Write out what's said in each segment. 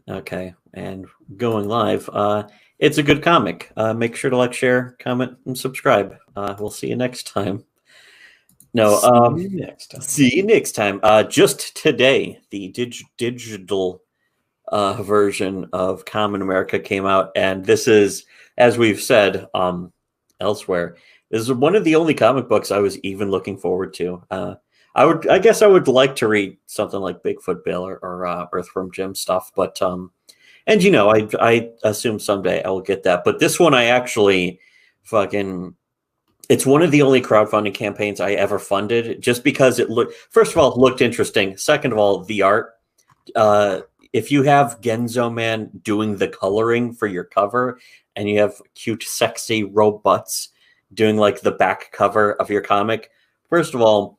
Okay, and going live. It's a good comic. Make sure to like, share, comment, and subscribe. We'll see you next time. No, See you next time. see you next time. Just today, the digital version of Kamen America came out, and this is, as we've said elsewhere, this is one of the only comic books I was even looking forward to. I guess I would like to read something like Bigfoot Bill or Earthworm Jim stuff, but and I assume someday I will get that. But this one I actually fucking, it's one of the only crowdfunding campaigns I ever funded, just because it looked, first of all, it looked interesting. Second of all, the art. If you have Genzo Man doing the coloring for your cover, and you have cute, sexy robots doing like the back cover of your comic, first of all,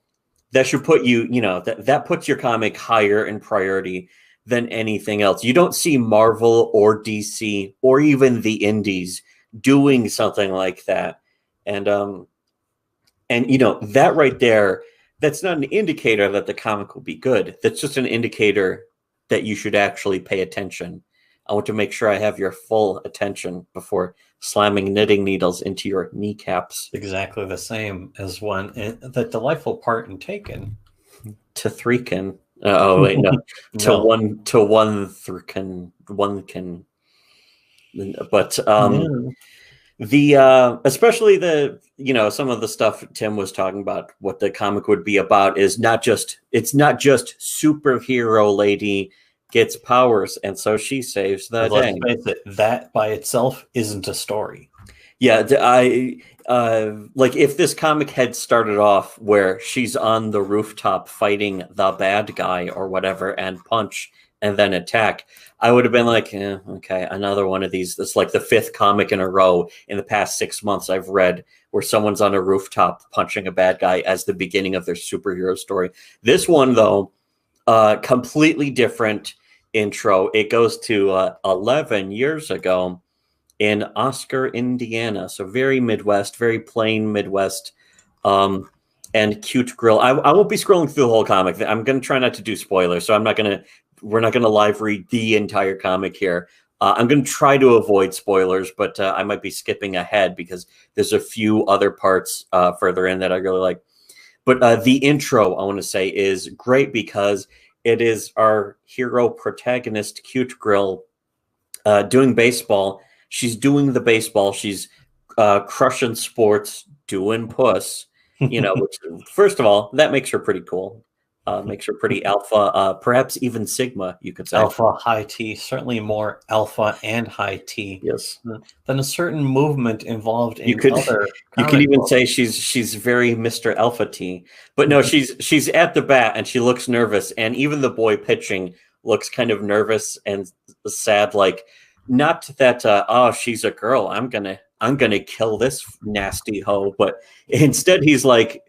that should put you, that puts your comic higher in priority than anything else. You don't see Marvel or DC or even the indies doing something like that. And that right there, that's not an indicator that the comic will be good. That's just an indicator that you should actually pay attention. I want to make sure I have your full attention before slamming knitting needles into your kneecaps. Exactly the same as when the delightful part in Taken. To Threekin. Oh wait, no. No. One can. But the especially the some of the stuff Tim was talking about, what the comic would be about, is it's not just superhero lady gets powers and so she saves the day. Let's face it, that by itself isn't a story. Yeah, like if this comic had started off where she's on the rooftop fighting the bad guy or whatever and punch and then attack, I would have been like, okay, another one of these. It's like the 5th comic in a row in the past 6 months I've read where someone's on a rooftop punching a bad guy as the beginning of their superhero story. This one, though, completely different intro. It goes to 11 years ago in Oscar, Indiana. So very Midwest, very plain Midwest, and cute girl. I won't be scrolling through the whole comic. I'm going to try not to do spoilers. So we're not going to live read the entire comic here. I'm going to try to avoid spoilers, but I might be skipping ahead because there's a few other parts further in that I really like. But the intro, I want to say, is great because it is our hero protagonist, cute girl, doing baseball. She's doing the baseball. She's crushing sports, doing puss. Which, first of all, that makes her pretty cool. Makes her pretty alpha, perhaps even sigma, you could say. Alpha, high T, certainly more alpha and high T. Yes. Than a certain movement involved in other. You could even say she's very Mr. Alpha T. But no, she's at the bat and she looks nervous, and even the boy pitching looks kind of nervous and sad, like, not that she's a girl, I'm gonna kill this nasty hoe, but instead he's like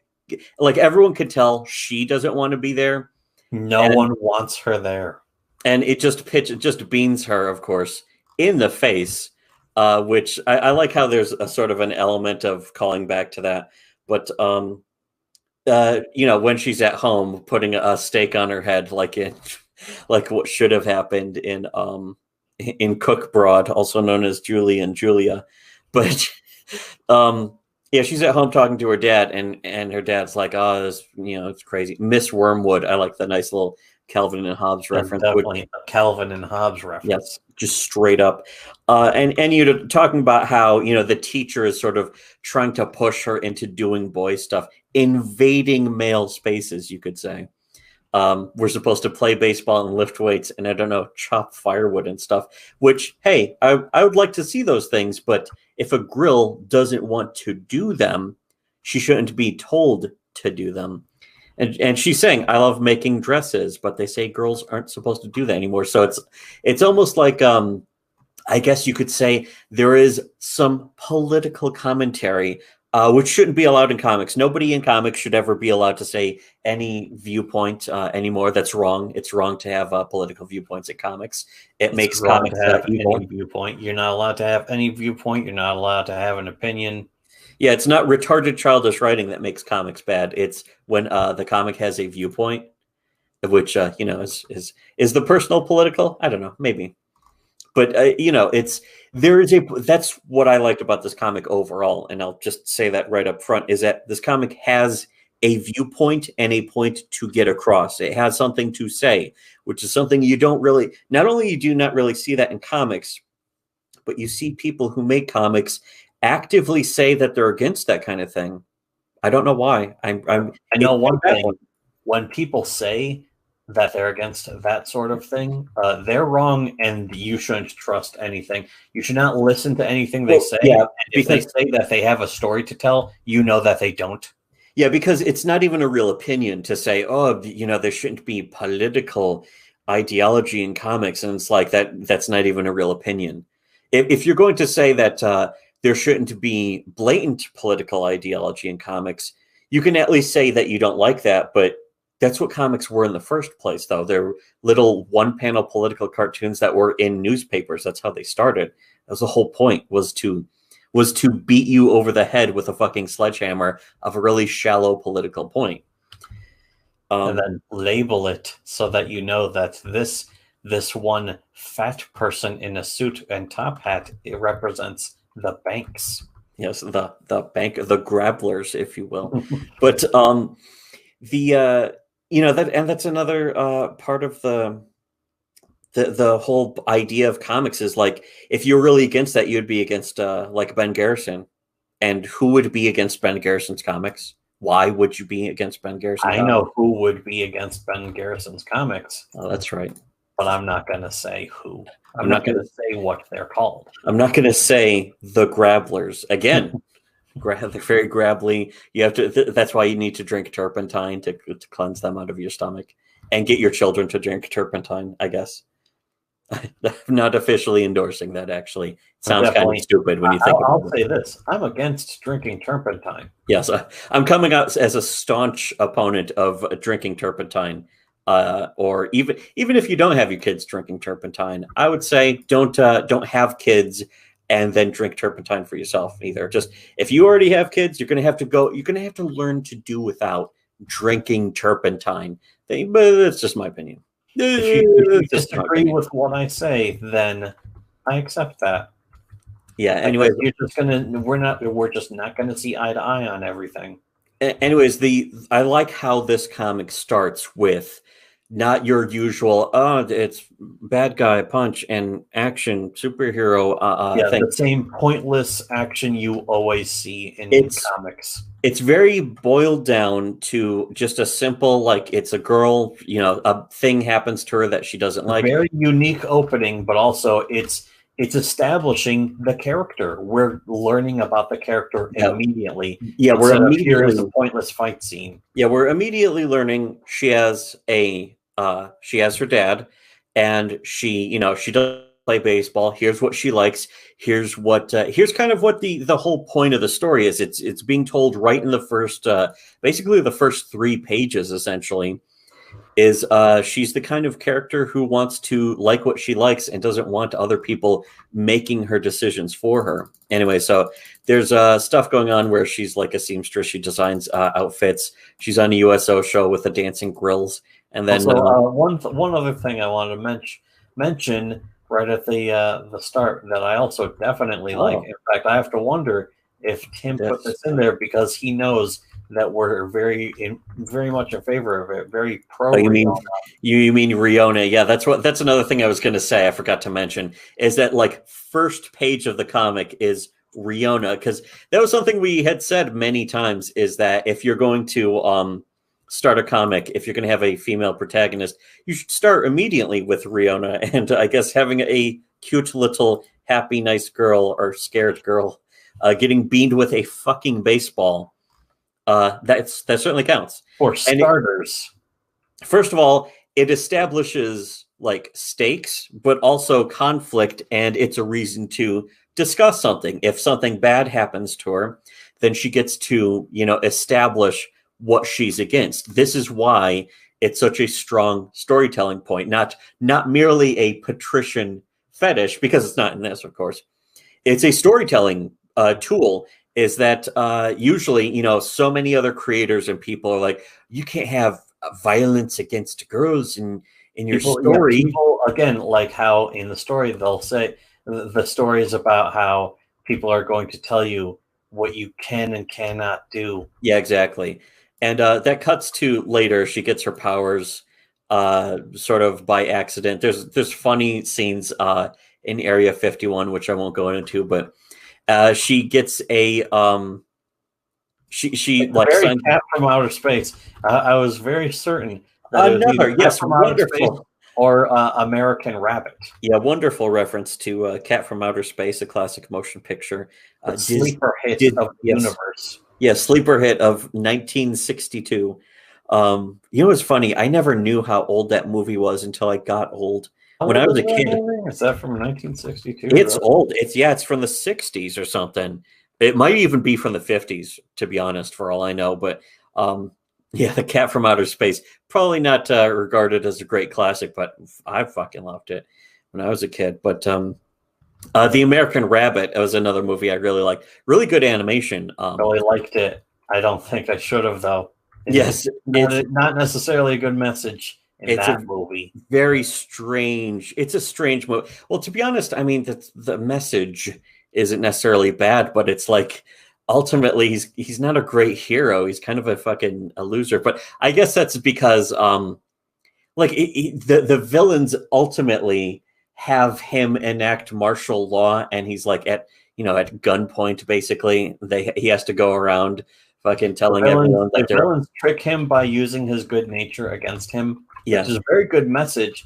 everyone could tell she doesn't want to be there. No one wants her there. And it just beans her, of course, in the face, which I like how there's a sort of an element of calling back to that. But when she's at home putting a stake on her head, like what should have happened in Cook Broad, also known as Julie and Julia. But yeah, she's at home talking to her dad, and her dad's like, "Oh, this, it's crazy." Miss Wormwood. I like the nice little Calvin and Hobbes reference. Definitely a Calvin and Hobbes reference. Yes, just straight up. And you're talking about how the teacher is sort of trying to push her into doing boy stuff, invading male spaces, you could say. We're supposed to play baseball and lift weights and, I don't know, chop firewood and stuff, which, hey, I would like to see those things, but if a girl doesn't want to do them, she shouldn't be told to do them. And she's saying, I love making dresses, but they say girls aren't supposed to do that anymore. So it's almost like, I guess you could say there is some political commentary, which shouldn't be allowed in comics. Nobody in comics should ever be allowed to say any viewpoint anymore. That's wrong. It's wrong to have political viewpoints in comics. It makes comics evil. Any viewpoint. You're not allowed to have any viewpoint. You're not allowed to have an opinion. Yeah, it's not retarded childish writing that makes comics bad. It's when the comic has a viewpoint, which is the personal political. I don't know, maybe. But that's what I liked about this comic overall, and I'll just say that right up front, is that this comic has a viewpoint and a point to get across. It has something to say, which is something you don't really, not only you do not really see that in comics, but you see people who make comics actively say that they're against that kind of thing. I don't know why. I know one thing. When people say that they're against that sort of thing, they're wrong, and you shouldn't trust anything. You should not listen to anything they say. Yeah, if they say that they have a story to tell, you know that they don't. Yeah, because it's not even a real opinion to say, oh, there shouldn't be political ideology in comics. And it's like that's not even a real opinion. If you're going to say that there shouldn't be blatant political ideology in comics, you can at least say that you don't like that. But that's what comics were in the first place, though. They're little one-panel political cartoons that were in newspapers. That's how they started. That was the whole point, was to beat you over the head with a fucking sledgehammer of a really shallow political point. And then label it so that you know that this one fat person in a suit and top hat, it represents the banks. Yes, the bank, the grabblers, if you will. But that's another part of the whole idea of comics is, like, if you're really against that, you'd be against like Ben Garrison. And who would be against Ben Garrison's comics? Why would you be against Ben Garrison's comics? I know who would be against Ben Garrison's comics. Oh, that's right. But I'm not going to say who. I'm not going to say what they're called. I'm not going to say the grabblers. Again, they're very grabbly. You have to. That's why you need to drink turpentine to cleanse them out of your stomach, and get your children to drink turpentine, I guess. I'm not officially endorsing that, actually. It sounds kind of stupid when you think about it. I'll say this. I'm against drinking turpentine. Yes, I'm coming out as a staunch opponent of drinking turpentine. Or even if you don't have your kids drinking turpentine, I would say don't have kids and then drink turpentine for yourself either. Just, if you already have kids, you're going to have to learn to do without drinking turpentine. But that's just my opinion. If you disagree with what I say, then I accept that. Yeah. Anyway, we're just not gonna see eye to eye on everything. Anyways, I like how this comic starts with not your usual, it's bad guy punch and action superhero thing. The same pointless action you always see in comics. It's very boiled down to just a simple, like, it's a girl, a thing happens to her that she doesn't like. Very unique opening, but also it's establishing the character. We're learning about the character immediately. Yeah, we're immediately a pointless fight scene. Yeah, we're immediately learning she has her dad, and she does play baseball. Here's what she likes. Here's kind of what the whole point of the story is. It's being told right in the first, basically the first 3 pages, essentially. Is she's the kind of character who wants to like what she likes and doesn't want other people making her decisions for her. Anyway, so there's stuff going on where she's like a seamstress. She designs outfits. She's on a USO show with the dancing grills. And then also, one other thing I want to mention right at the start that I also definitely like. In fact, I have to wonder if Tim put this in there because he knows that we're very much in favor of it. Very pro. You mean Riona? Yeah, that's another thing I was going to say. I forgot to mention is that, like, first page of the comic is Riona, because that was something we had said many times, is that if you're going to start a comic, if you're going to have a female protagonist, you should start immediately with Riona. And I guess having a cute little happy, nice girl or scared girl getting beamed with a fucking baseball, that certainly counts. For starters. First of all, it establishes, like, stakes, but also conflict, and it's a reason to discuss something. If something bad happens to her, then she gets to, establish what she's against. This is why it's such a strong storytelling point, not merely a patrician fetish, because it's not in this, of course. It's a storytelling tool. Is that usually, so many other creators and people are like, you can't have violence against girls in in your story. People, again, like how in the story they'll say the story is about how people are going to tell you what you can and cannot do. Yeah, exactly. And that cuts to later. She gets her powers sort of by accident. There's funny scenes in Area 51, which I won't go into, but she gets a she like very Cat from Outer Space. I was very certain that another yes, from Outer Space wonderful or American Rabbit. Yeah, wonderful reference to Cat from Outer Space, a classic motion picture. Sleeper hit of the universe. Yeah, sleeper hit of 1962. You know what's funny? I never knew how old that movie was until I got old. When I was a kid. Is that from 1962? It's old. It's from the 60s or something. It might even be from the 50s, to be honest, for all I know. But yeah, The Cat from Outer Space, probably not regarded as a great classic, but I fucking loved it when I was a kid. But The American Rabbit was another movie I really liked. Really good animation. Really liked it. I don't think I should have, though. Yes. It's not necessarily a good message in that movie. Very strange. It's a strange movie. Well, to be honest, I mean, the message isn't necessarily bad, but it's like ultimately he's not a great hero. He's kind of a loser. But I guess that's because like the villains ultimately have him enact martial law, and he's like at gunpoint basically. He has to go around fucking telling everyone that the villains trick him by using his good nature against him. Yes. Which is a very good message.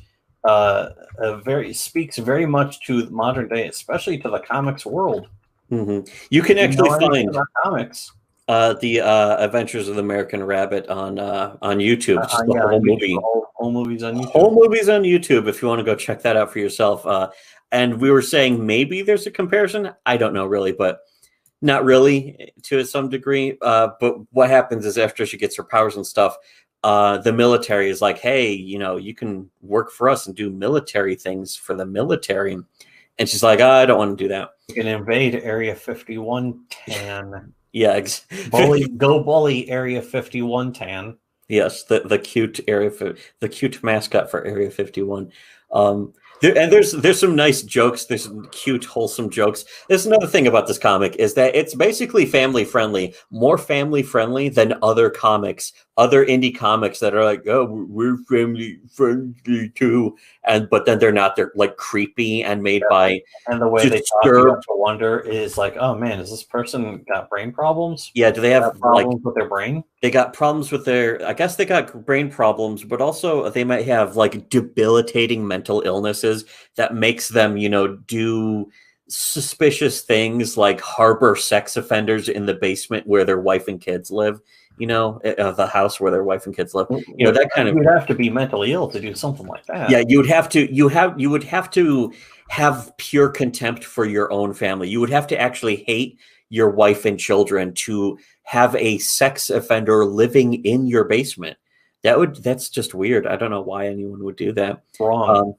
Speaks very much to modern day, especially to the comics world. Mm-hmm. You can actually find comics. The Adventures of the American Rabbit on YouTube. Whole movies on YouTube. Whole movies on YouTube if you want to go check that out for yourself. And we were saying maybe there's a comparison. I don't know really, but not really to some degree. But what happens is after she gets her powers and stuff, the military is like, hey, you can work for us and do military things for the military. And she's like, I don't want to do that. You can invade Area 51 Tan. Yeah, go bully Area 51 Tan. Yes, the cute the cute mascot for Area 51. There's some nice jokes. There's some cute, wholesome jokes. There's another thing about this comic is that it's basically family friendly, more family friendly than other comics, other indie comics that are like, oh, we're family friendly too, but then they're not. They're like creepy and made by. And the way they talk, you have to wonder is like, oh man, is this person got brain problems? Yeah, do they have problems with their brain? They got problems with I guess they got brain problems, but also they might have like debilitating mental illnesses that makes them, do suspicious things like harbor sex offenders in the basement where their wife and kids live, the house where their wife and kids live, that kind of. You'd have to be mentally ill to do something like that. Yeah, you would have to have pure contempt for your own family. You would have to actually hate your wife and children to have a sex offender living in your basement. That's just weird. I don't know why anyone would do that. Wrong.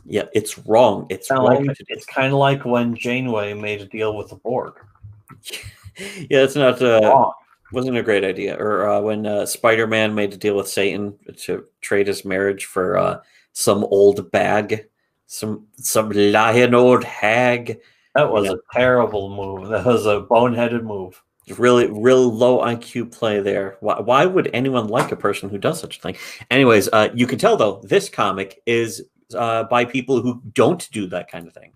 Yeah, it's wrong. It's wrong. It's kind of like when Janeway made a deal with the Borg. Yeah, it's not wasn't a great idea. Or when Spider-Man made a deal with Satan to trade his marriage for some old bag, some lying old hag. That was a terrible move. That was a boneheaded move. Really low IQ play there. Why would anyone like a person who does such a thing? Anyways, you can tell though this comic is by people who don't do that kind of thing,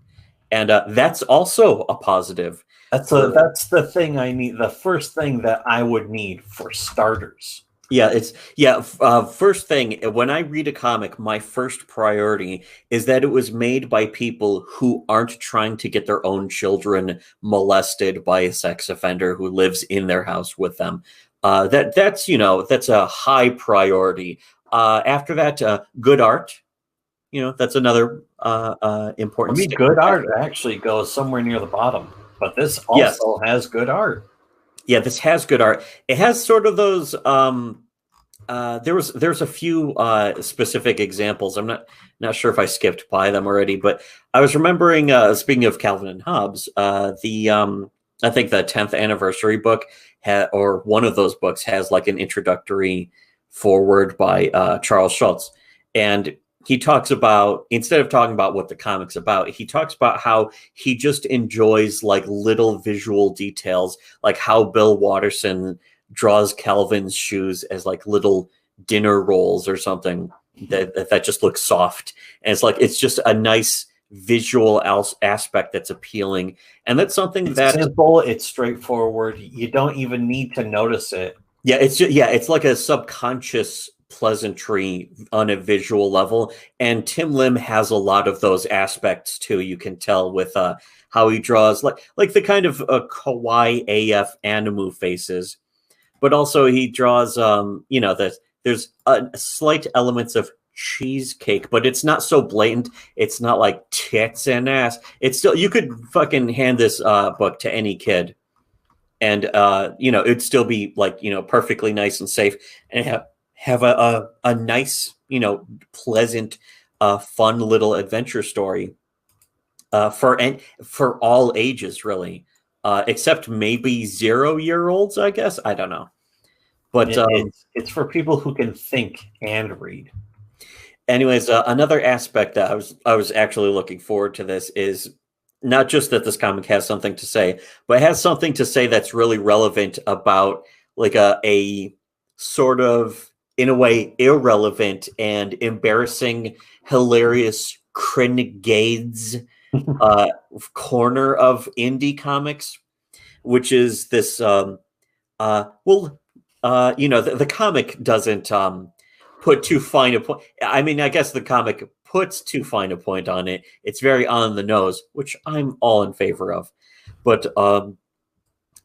and that's also a positive. That's the thing I need. The first thing that I would need for starters. Yeah, first thing, when I read a comic, my first priority is that it was made by people who aren't trying to get their own children molested by a sex offender who lives in their house with them. That's a high priority. After that, good art. That's another important. For me, good art actually goes somewhere near the bottom, but this also has good art. Yeah, this has good art. It has sort of those. There's a few specific examples. I'm not sure if I skipped by them already, but I was remembering. Speaking of Calvin and Hobbes, I think the 10th anniversary book or one of those books has like an introductory foreword by Charles Schulz, and he talks about, instead of talking about what the comic's about, he talks about how he just enjoys like little visual details, like how Bill Watterson draws Calvin's shoes as like little dinner rolls or something that just looks soft. And it's like, it's just a nice visual aspect that's appealing. And that's something it's simple, it's straightforward. You don't even need to notice it. Yeah, it's just, yeah, it's like a subconscious pleasantry on a visual level, and Tim Lim has a lot of those aspects too. You can tell with how he draws like the kind of kawaii AF animu faces, but also he draws you know, there's slight elements of cheesecake, but it's not so blatant. It's not like tits and ass. It's still, you could fucking hand this book to any kid, and you know, it'd still be like, you know, perfectly nice and safe, and have a nice, you know, pleasant, fun little adventure story for all ages, really, except maybe 0-year-olds, I guess. I don't know, but it's for people who can think and read. Anyways, another aspect that I was actually looking forward to this is not just that this comic has something to say, but it has something to say that's really relevant about like a sort of, in a way, irrelevant and embarrassing, hilarious Crenegades corner of indie comics, which is this, you know, the comic doesn't put too fine a point. I mean, I guess the comic puts too fine a point on it. It's very on the nose, which I'm all in favor of. But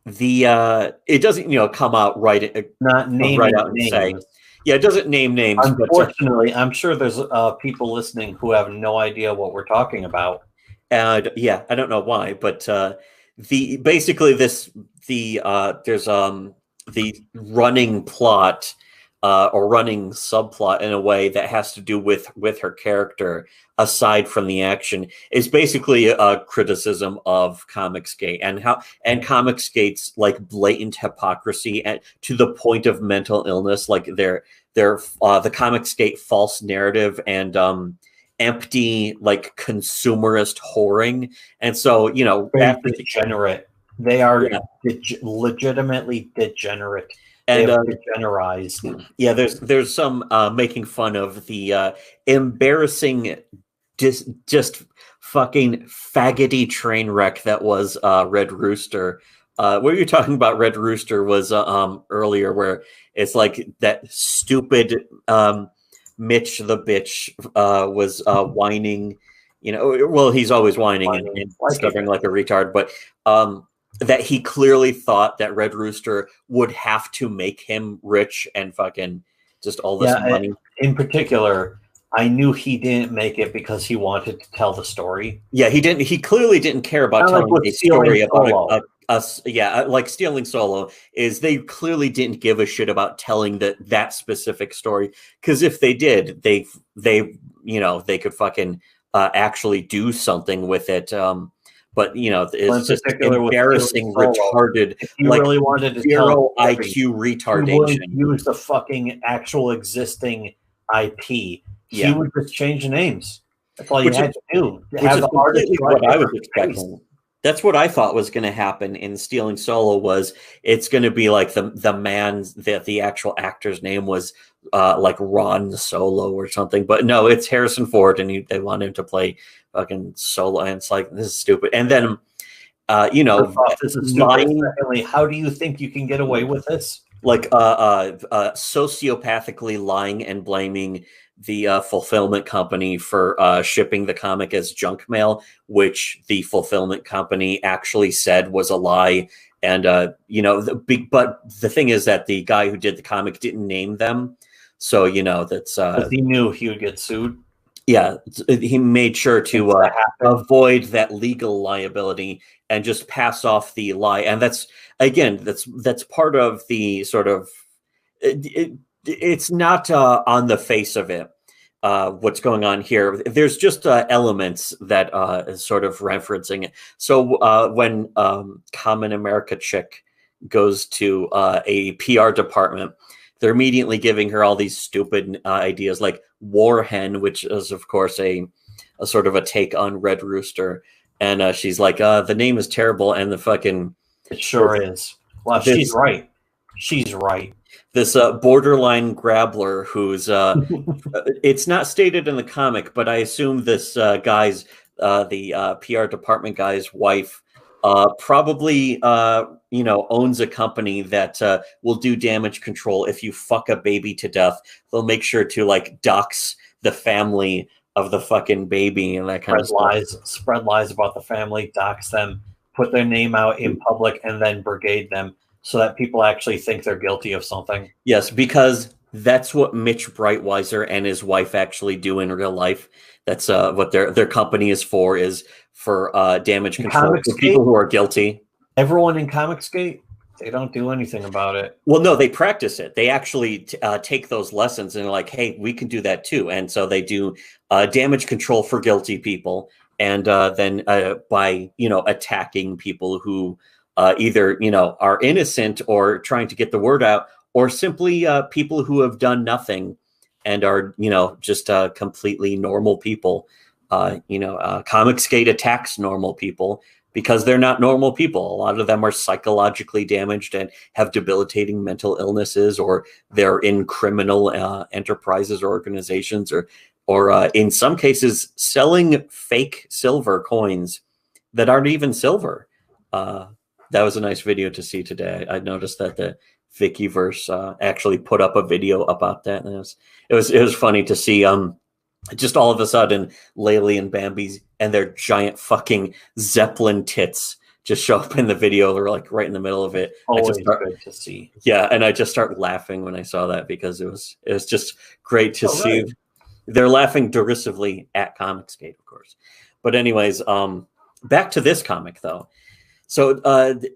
it doesn't, you know, come out right, not naming right out names. and say, yeah, it doesn't name names. Unfortunately, I'm sure there's people listening who have no idea what we're talking about. And yeah, I don't know why, but basically there's the running plot or running subplot in a way that has to do with her character aside from the action is basically a criticism of Comicsgate and Comicsgate's like blatant hypocrisy and to the point of mental illness, like the Comicsgate false narrative and empty like consumerist whoring. And so, you know, degenerate. They are legitimately degenerate. And degenerized. Yeah, there's some making fun of the embarrassing, just fucking faggoty train wreck that was Red Rooster. What you're talking about, Red Rooster, was earlier, where it's like that stupid Mitch the bitch was whining. You know, well, he's always whining and stuttering like a retard, but that he clearly thought that Red Rooster would have to make him rich and fucking just all this money. In particular, I knew he didn't make it because he wanted to tell the story. Yeah, he didn't. He clearly didn't care about telling a story about us. Yeah, like Stealing Solo is. They clearly didn't give a shit about telling that specific story, because if they did, they you know, they could fucking actually do something with it. But you know, it's just embarrassing, retarded. If you like really wanted to zero IQ retardation. Use the fucking actual existing IP. He would just change the names. That's all you had to do. Have the artist what I was expecting. That's what I thought was going to happen in Stealing Solo. Was it's going to be like the man that the actual actor's name was like Ron Solo or something, but no, it's Harrison Ford, and they want him to play fucking Solo, and it's like, this is stupid. And then you know, this is stupid. Secondly, how do you think you can get away with this? Like sociopathically lying and blaming the fulfillment company for shipping the comic as junk mail, which the fulfillment company actually said was a lie. And you know, but the thing is that the guy who did the comic didn't name them, so you know, that's he knew he would get sued. Yeah, he made sure to avoid that legal liability and just pass off the lie. And that's, again, that's part of the sort of, it's not on the face of it what's going on here. There's just elements that is sort of referencing it. So when Kamen America chick goes to a PR department they're immediately giving her all these stupid ideas like War Hen, which is of course a sort of a take on Red Rooster. And she's like, the name is terrible, and the fucking it sure is. Well, she's right. She's right. This borderline grabbler who's it's not stated in the comic, but I assume this guy's the PR department guy's wife probably owns a company that will do damage control. If you fuck a baby to death, they'll make sure to like dox the family of the fucking baby and that kind of stuff. Spread lies about the family, dox them, put their name out in public, and then brigade them so that people actually think they're guilty of something. Yes, because that's what Mitch Breitweiser and his wife actually do in real life. That's what their company is for damage control for people who are guilty. Everyone in Comicsgate, they don't do anything about it. Well, no, they practice it. They actually take those lessons and are like, hey, we can do that too. And so they do damage control for guilty people. And then by, attacking people who either, are innocent or trying to get the word out, or simply people who have done nothing and are, just completely normal people. Comicsgate attacks normal people because they're not normal people. A lot of them are psychologically damaged and have debilitating mental illnesses, or they're in criminal enterprises or organizations, or in some cases selling fake silver coins that aren't even silver. That was a nice video to see today. I noticed that the Vikiverse actually put up a video about that, and it was funny to see. Just all of a sudden, Laylee and Bambi's and their giant fucking Zeppelin tits just show up in the video. They're like right in the middle of it. Always good to see. Yeah, and I just start laughing when I saw that because it was just great to see. Right. They're laughing derisively at Comicsgate, of course. But anyways, back to this comic though. So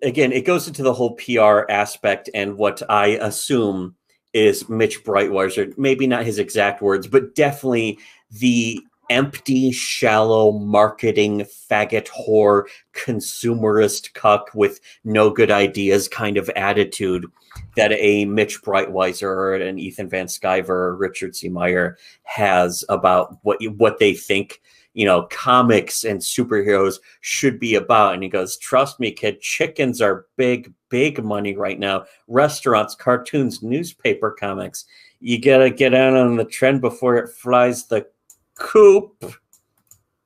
again, it goes into the whole PR aspect and what I assume is Mitch Breitweiser, maybe not his exact words, but definitely the empty, shallow marketing faggot whore, consumerist cuck with no good ideas kind of attitude that a Mitch Breitweiser or an Ethan Van Sciver or Richard C. Meyer has about what they think, comics and superheroes should be about. And he goes, trust me, kid, chickens are big money right now. Restaurants, cartoons, newspaper comics. You got to get out on the trend before it flies the coop,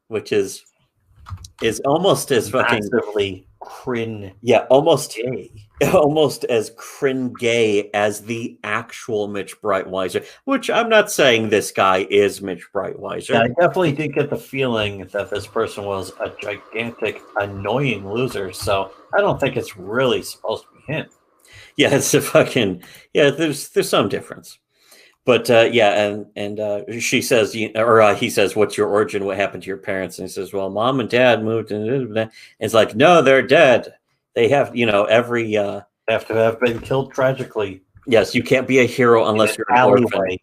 which is almost as fucking massively crin. Yeah, almost as crin gay as the actual Mitch Breitweiser, which I'm not saying this guy is Mitch Breitweiser. Yeah, I definitely did get the feeling that this person was a gigantic, annoying loser. So I don't think it's really supposed to be him. Yeah, it's a fucking There's some difference. But and she says, he says, "What's your origin? What happened to your parents?" And he says, "Well, mom and dad moved." And it's like, no, they're dead. They have, they have to have been killed tragically. Yes, you can't be a hero unless you're an orphan.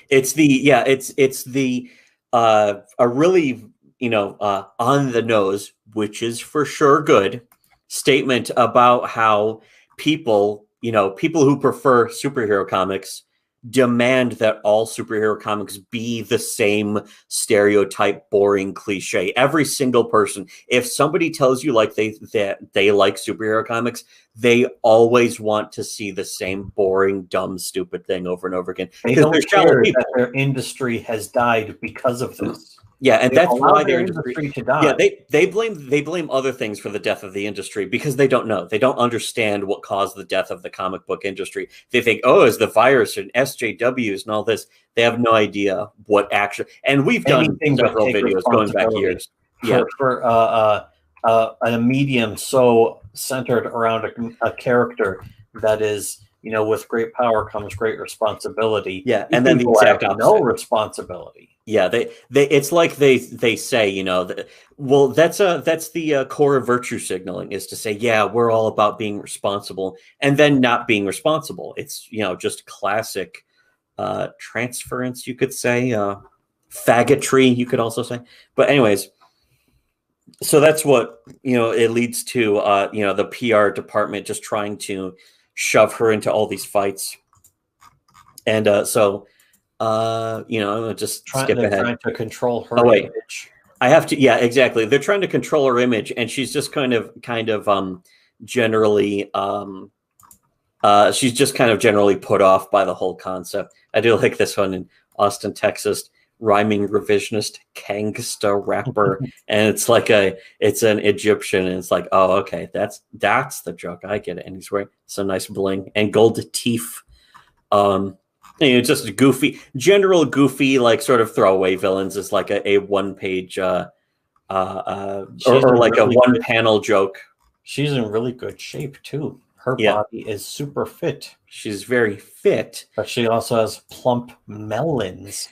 It's the a really on the nose, which is for sure good statement about how people who prefer superhero comics demand that all superhero comics be the same stereotype, boring cliche. Every single person, if somebody tells you like they like superhero comics, they always want to see the same boring, dumb, stupid thing over and over again. They don't care that their industry has died because of this. Yeah, and that's why their industry to die. Yeah, they blame other things for the death of the industry because they don't know. They don't understand what caused the death of the comic book industry. They think, oh, it's the virus and SJWs and all this. They have no idea what actually. And we've done several videos going back years. For a medium so centered around a character that is, with great power comes great responsibility. Yeah, and then the exact opposite. No responsibility. Yeah, it's like they say, well, that's the core of virtue signaling is to say, yeah, we're all about being responsible and then not being responsible. It's, just classic transference, you could say, faggotry, you could also say. But anyways, so that's what, it leads to, the PR department just trying to shove her into all these fights. And so, you know, I'll just skip ahead. Trying to control her image. I have to, yeah, exactly. They're trying to control her image, and she's just generally, she's just kind of generally put off by the whole concept. I do like this one in Austin, Texas, rhyming revisionist gangsta rapper, and it's like it's an Egyptian, and it's like, oh, okay, that's the joke. I get it. And he's wearing some nice bling and gold teeth. You know, just general goofy, like sort of throwaway villains is like a one-page or like a one-panel joke. She's in really good shape too. Her body is super fit. She's very fit, but she also has plump melons.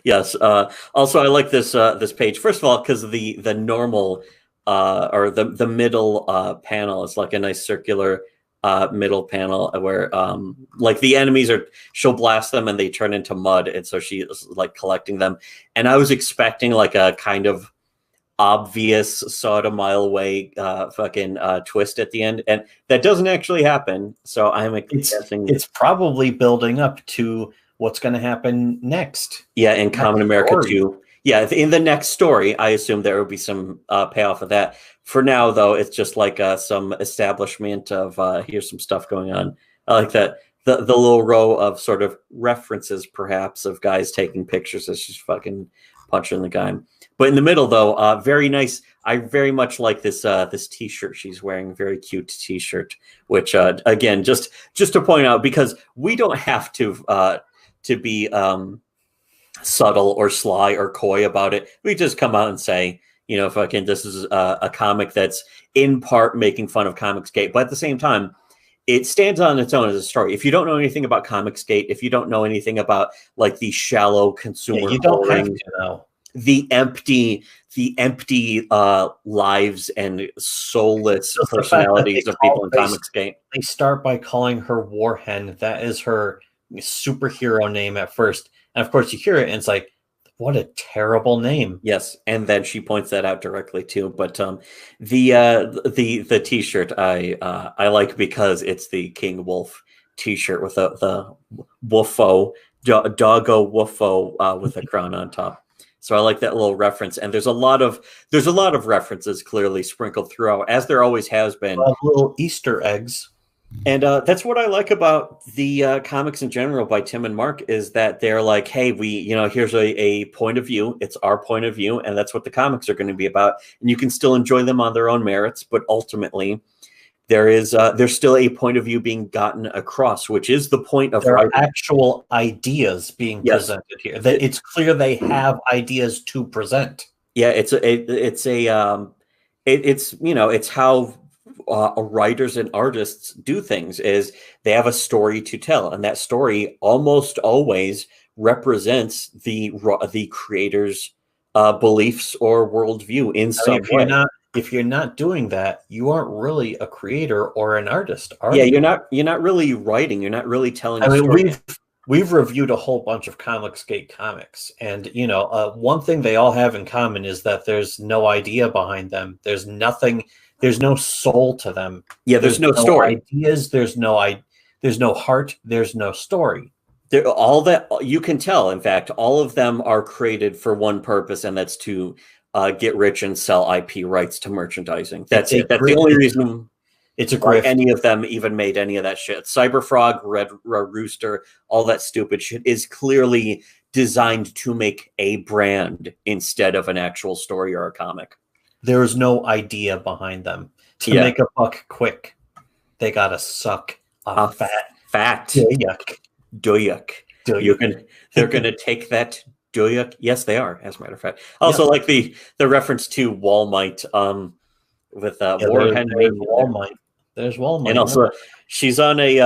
Yes. Also, I like this this page. First of all, because the normal or the middle panel is like a nice circular middle panel where like the enemies she'll blast them and they turn into mud, and so she is like collecting them. And I was expecting like a kind of obvious sawed a mile away fucking twist at the end, and that doesn't actually happen. So I'm guessing it's probably building up to what's going to happen next. Yeah, in Kamen America 2. Yeah, in the next story, I assume there will be some payoff of that. For now, though, it's just like some establishment of here's some stuff going on. I like that the little row of sort of references, perhaps, of guys taking pictures as she's fucking punching the guy. But in the middle, though, very nice. I very much like this this T-shirt she's wearing. Very cute T-shirt, which again, just to point out, because we don't have to be subtle or sly or coy about it. We just come out and say, you know, fucking, this is a comic that's in part making fun of Comicsgate, but at the same time, it stands on its own as a story. If you don't know anything about Comicsgate, if you don't know anything about like the shallow consumer, you don't have to know the empty lives and soulless personalities of people in Comicsgate. They start by calling her Warhen. That is her superhero name at first, and of course you hear it and it's like, what a terrible name. Yes, and then she points that out directly too. But the T-shirt I like because it's the King Wolf T-shirt with the woofo doggo woofo with a crown on top. So I like that little reference, and there's a lot of references clearly sprinkled throughout, as there always has been. Little Easter eggs. And that's what I like about the comics in general by Tim and Mark, is that they're like, hey, here's a point of view. It's our point of view, and that's what the comics are going to be about. And you can still enjoy them on their own merits, but ultimately there's still a point of view being gotten across, which is the point of writing. Actual ideas being presented here. It's clear they have ideas to present. Yeah, it's how writers and artists do things. Is they have a story to tell, and that story almost always represents the creator's beliefs or worldview in some way. If you're not doing that, you aren't really a creator or an artist, are you? Yeah, you're not really writing. You're not really telling a story. We've reviewed a whole bunch of Comicsgate comics, and one thing they all have in common is that there's no idea behind them. There's nothing. There's no soul to them. Yeah, there's no story. Ideas. There's no heart. There's no story. All that you can tell. In fact, all of them are created for one purpose, and that's to get rich and sell IP rights to merchandising. That's it. That's the only reason. It's a grift. Any of them even made any of that shit. Cyberfrog, Red Rooster, all that stupid shit is clearly designed to make a brand instead of an actual story or a comic. There is no idea behind them. To make a buck quick, they gotta suck a fat doyuk. They're gonna take that doyuk. Yes, they are. As a matter of fact, also like the reference to Walmart with Warhen. There's Walmart, and also she's on a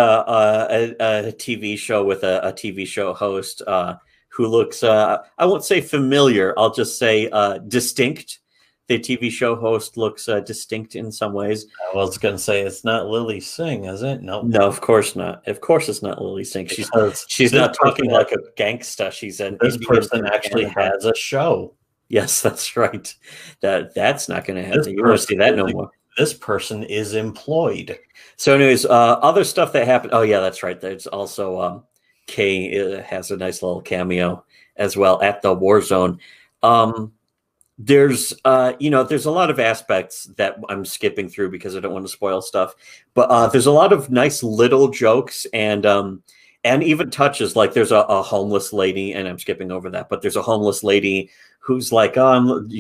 TV show with a TV show host who looks I won't say familiar. I'll just say distinct. The TV show host looks distinct in some ways. I was going to say, it's not Lily Singh, is it? No, of course not. Of course, it's not Lily Singh. She's not talking like a gangsta. This person actually has a show. Yes, that's right. That's not going to happen. You won't see that no more. This person is employed. So, anyways, other stuff that happened. Oh yeah, that's right. There's also Kay has a nice little cameo as well at the war zone. There's there's a lot of aspects that I'm skipping through because I don't want to spoil stuff, but there's a lot of nice little jokes and even touches. Like there's a homeless lady, and I'm skipping over that, but there's a homeless lady who's like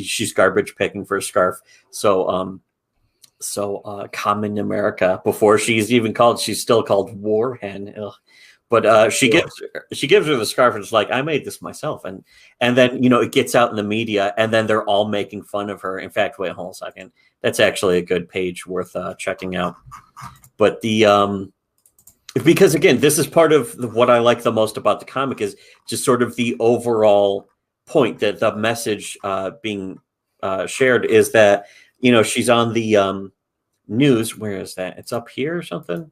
she's garbage picking for a scarf. So Kamen America, before she's still called War Hen. Ugh. But she gives her the scarf and it's like, I made this myself, and then it gets out in the media, and then they're all making fun of her. In fact, wait, hold on a second, that's actually a good page worth checking out. But because again, this is part of what I like the most about the comic, is just sort of the overall point, that the message being shared is that she's on the news. Where is that? It's up here or something.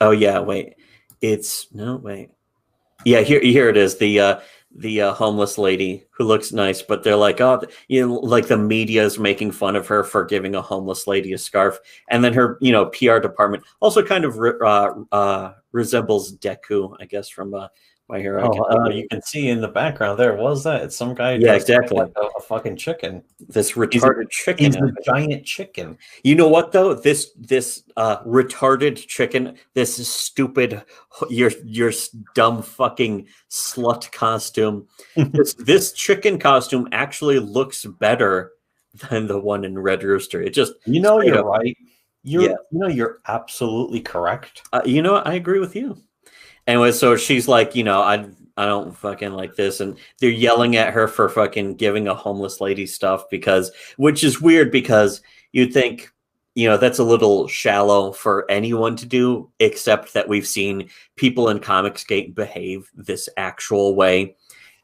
Oh yeah, wait. Yeah, here it is. The homeless lady who looks nice, but they're like, like the media is making fun of her for giving a homeless lady a scarf, and then her PR department also kind of resembles Deku, I guess, from My Hero. You can see in the background there. What was that? It's some guy. Yeah, exactly. Like a fucking chicken. This retarded chicken. He's a giant chicken. You know what though? This retarded chicken. This stupid, your dumb fucking slut costume. this chicken costume actually looks better than the one in Red Rooster. It just you're right. You're absolutely correct. I agree with you. Anyway, so she's like, I don't fucking like this, and they're yelling at her for fucking giving a homeless lady stuff, which is weird, because you'd think, that's a little shallow for anyone to do, except that we've seen people in Comicsgate behave this actual way,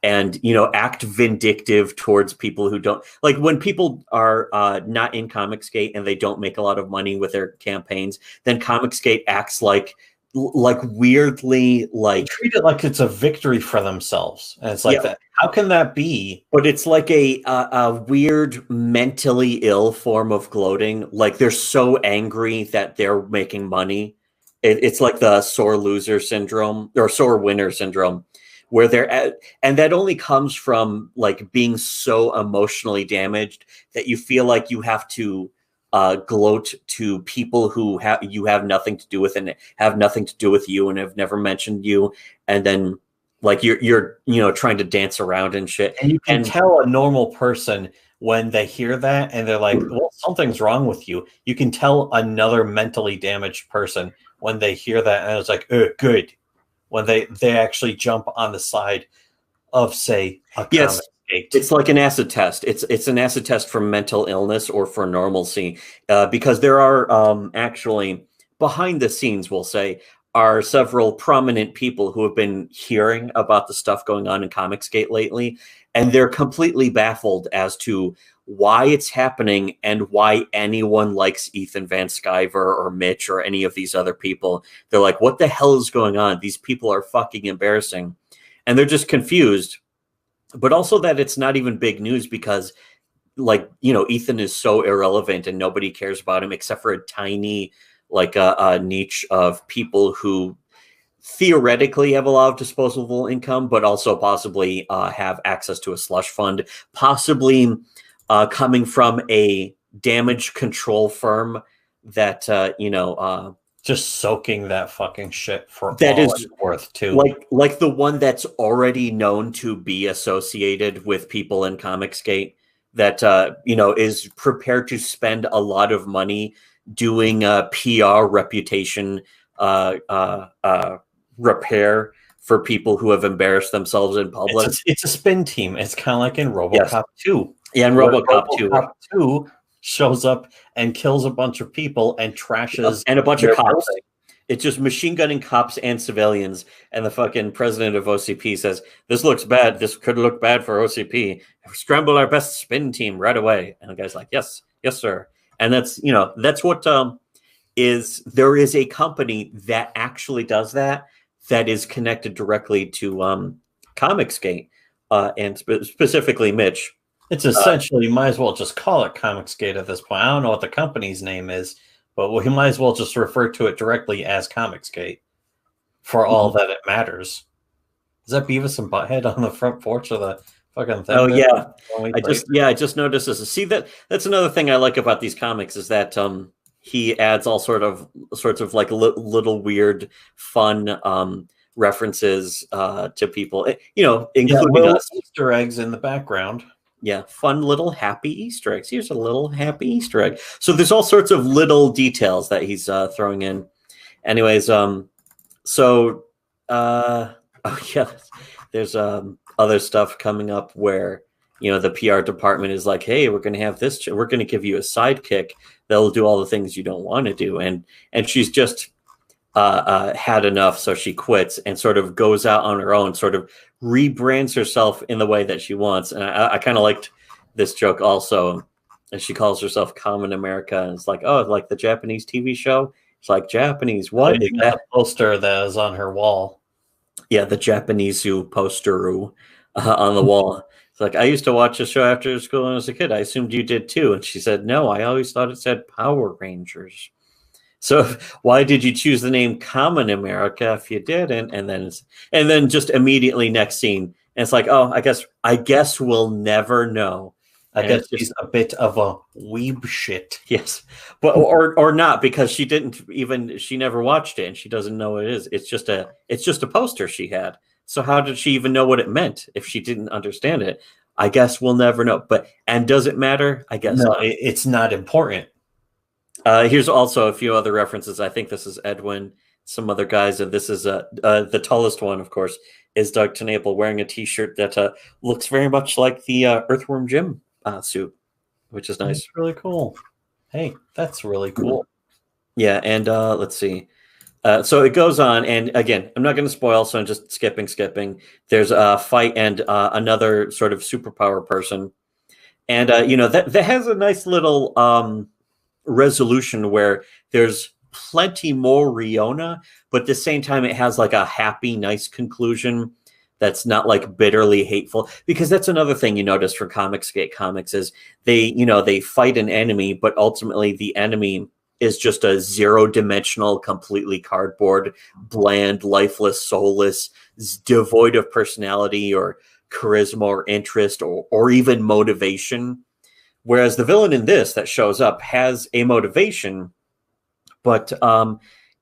and act vindictive towards people who don't, like, when people are not in Comicsgate and they don't make a lot of money with their campaigns, then Comicsgate acts like weirdly, like, treat it like it's a victory for themselves, and it's like that. How can that be? But it's like a weird mentally ill form of gloating. Like they're so angry that they're making money. It's like the sore loser syndrome or sore winner syndrome, where they're at, and that only comes from like being so emotionally damaged that you feel like you have to gloat to people who you have nothing to do with, and have nothing to do with you, and have never mentioned you, and then like you're trying to dance around and shit. And you can tell a normal person when they hear that and they're like, well, something's wrong with you. You can tell another mentally damaged person when they hear that, and it's like, good. When they actually jump on the side of, say, a yes. It's like an acid test. It's an acid test for mental illness or for normalcy, because there are actually behind the scenes, we'll say, are several prominent people who have been hearing about the stuff going on in Comicsgate lately, and they're completely baffled as to why it's happening and why anyone likes Ethan Van Sciver or Mitch or any of these other people. They're like, what the hell is going on? These people are fucking embarrassing, and they're just confused. But also that it's not even big news, because like, Ethan is so irrelevant and nobody cares about him except for a tiny, like a niche of people who theoretically have a lot of disposable income, but also possibly have access to a slush fund, possibly coming from a damage control firm that, just soaking that fucking shit for that all is it's worth too. Like the one that's already known to be associated with people in Comicsgate, that is prepared to spend a lot of money doing PR reputation repair for people who have embarrassed themselves in public. It's a spin team. It's kind of like in RoboCop 2. Yeah, in RoboCop 2 shows up and kills a bunch of people and trashes and a bunch of cops. Building. It's just machine gunning cops and civilians, and the fucking president of OCP says, "This looks bad. This could look bad for OCP. Scramble our best spin team right away." And the guy's like, "Yes, sir." And that's what is. There is a company that actually does that is connected directly to Comicsgate, and specifically Mitch. It's essentially, you might as well just call it Comicsgate at this point. I don't know what the company's name is, but we might as well just refer to it directly as Comicsgate. for all that it matters. Is that Beavis and Butthead on the front porch of the fucking thing? Oh yeah, I just noticed this. See, that's another thing I like about these comics is that he adds all sorts of like little weird fun references to people, including us. Easter eggs in the background. Yeah, fun little happy Easter eggs. Here's a little happy Easter egg. So there's all sorts of little details that he's throwing in. Anyways, oh yeah, there's other stuff coming up where the PR department is like, hey, we're going to have this. We're going to give you a sidekick that'll do all the things you don't want to do, and she's just had enough, so she quits and sort of goes out on her own, sort of rebrands herself in the way that she wants. And I kind of liked this joke also. And she calls herself Kamen America, and it's like, oh, like the Japanese TV show. It's like, Japanese, what is that? Poster that is on her wall. Yeah, the Japanese poster on the wall. It's like, I used to watch a show after school when I was a kid. I assumed you did too. And she said, no, I always thought it said Power Rangers. So why did you choose the name Kamen America if you did? And then just immediately next scene, and it's like, oh, I guess we'll never know. I guess she's a bit of a weeb shit. Yes, but or not, because she never watched it and she doesn't know what it is. It's just a poster she had. So how did she even know what it meant if she didn't understand it? I guess we'll never know. And does it matter? I guess no, it's not important. Here's also a few other references. I think this is Edwin, some other guys, and this is the tallest one, of course, is Doug Tenable wearing a T-shirt that looks very much like the Earthworm Jim suit, which is nice. That's really cool. Hey, that's really cool. Yeah, and let's see. So it goes on, and again, I'm not going to spoil, so I'm just skipping. There's a fight and another sort of superpower person, and that has a nice little resolution where there's plenty more Riona, but at the same time it has like a happy, nice conclusion that's not like bitterly hateful, because that's another thing you notice for Comicsgate comics is they fight an enemy, but ultimately the enemy is just a zero-dimensional, completely cardboard, bland, lifeless, soulless, devoid of personality or charisma or interest or even motivation. Whereas the villain in this that shows up has a motivation, but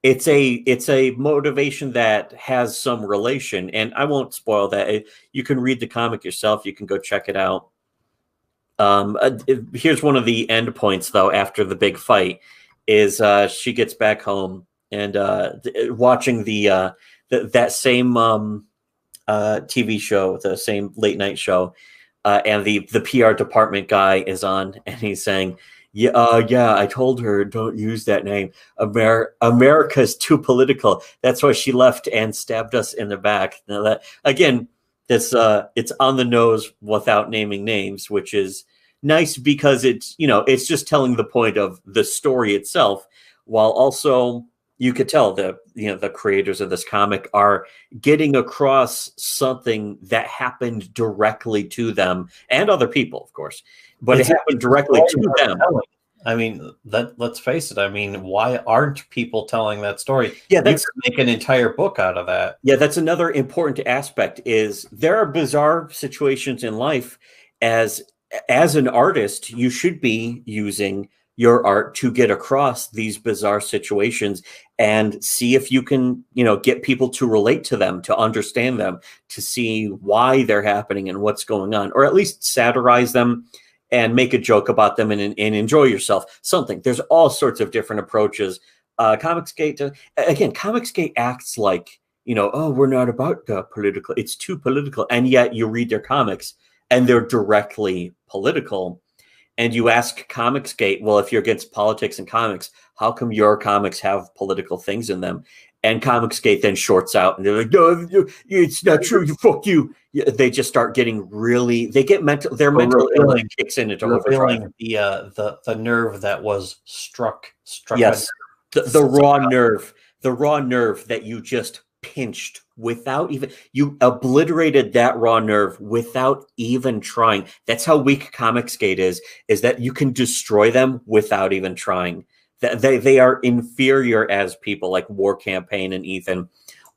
it's a motivation that has some relation. And I won't spoil that. You can read the comic yourself. You can go check it out. Here's one of the end points, though, after the big fight, is she gets back home and watching that same TV show, the same late night show. And the PR department guy is on, and he's saying, yeah, I told her don't use that name. America's too political. That's why she left and stabbed us in the back. Now that, again, it's on the nose without naming names, which is nice because it's just telling the point of the story itself, while also you could tell the creators of this comic are getting across something that happened directly to them and other people, of course, but it happened directly to them. I mean, let's face it. I mean, why aren't people telling that story? Yeah, you could make an entire book out of that. Yeah, that's another important aspect. Is there are bizarre situations in life. As an artist, you should be using your art to get across these bizarre situations and see if you can, get people to relate to them, to understand them, to see why they're happening and what's going on, or at least satirize them and make a joke about them and enjoy yourself. Something. There's all sorts of different approaches. Comicsgate acts like, oh, we're not about the political. It's too political. And yet you read their comics and they're directly political. And you ask Comicsgate, well, if you're against politics and comics, how come your comics have political things in them? And Comicsgate then shorts out and they're like, no, it's not true. Fuck you. They just start getting their mental illness kicks into overdrive. The nerve that was struck. Yes. The raw nerve that you just pinched without even, you obliterated that raw nerve without even trying. That's how weak Comicsgate is that you can destroy them without even trying. They are inferior as people, like War Campaign and Ethan.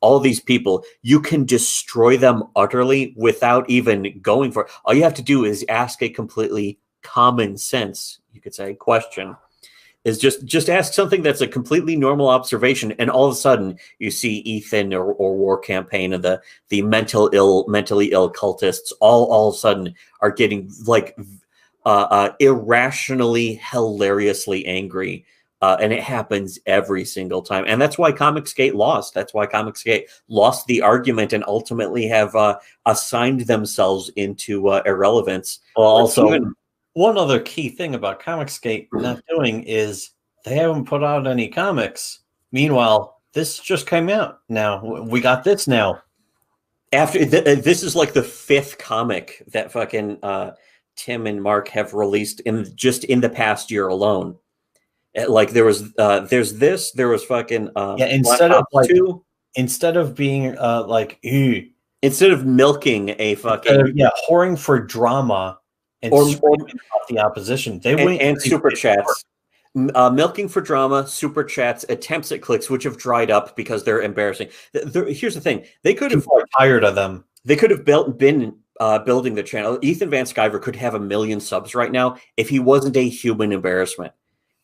all these people, you can destroy them utterly without even going for it. All you have to do is ask a completely common sense, you could say, question. Is just ask something that's a completely normal observation, and all of a sudden you see Ethan or War Campaign and the mentally ill cultists all of a sudden are getting like irrationally, hilariously angry. And it happens every single time. And that's why Comicsgate lost. That's why Comicsgate lost the argument and ultimately have assigned themselves into irrelevance. Well, also, one other key thing about Comicsgate not doing is they haven't put out any comics. Meanwhile, this just came out. Now, we got this now. After this is like the 5th comic that fucking Tim and Mark have released in the past year alone. Like there was fucking instead of being instead of milking a fucking whoring for drama and screaming off the opposition, they went and super chats, milking for drama, super chats, attempts at clicks, which have dried up because they're embarrassing. Here's the thing: they could have tired of them. They could have been building the channel. Ethan Van Sciver could have 1 million subs right now if he wasn't a human embarrassment.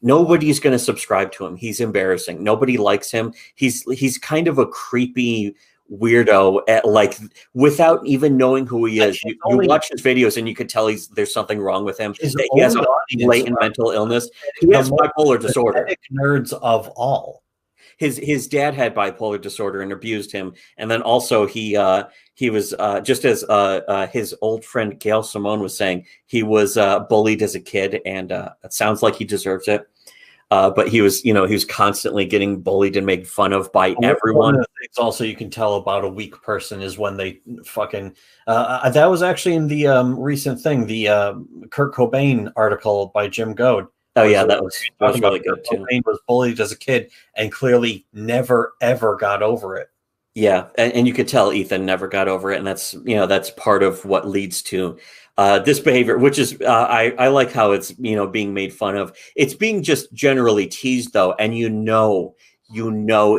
Nobody's going to subscribe to him. He's embarrassing. Nobody likes him. He's kind of a creepy weirdo without even knowing who he is. You watch his videos and you could tell there's something wrong with him. He has a latent mental illness. He has bipolar disorder. Nerds of all. His dad had bipolar disorder and abused him, and then also he was just as his old friend Gail Simone was saying, he was bullied as a kid, and it sounds like he deserves it. But he was constantly getting bullied and made fun of by everyone. One of the things also you can tell about a weak person is when they fucking that was actually in the recent thing, the Kurt Cobain article by Jim Goad. Oh yeah, that was really good too. Cobain was bullied as a kid and clearly never ever got over it. Yeah, and you could tell Ethan never got over it, and that's part of what leads to this behavior, which is I like how it's being made fun of. It's being just generally teased though, and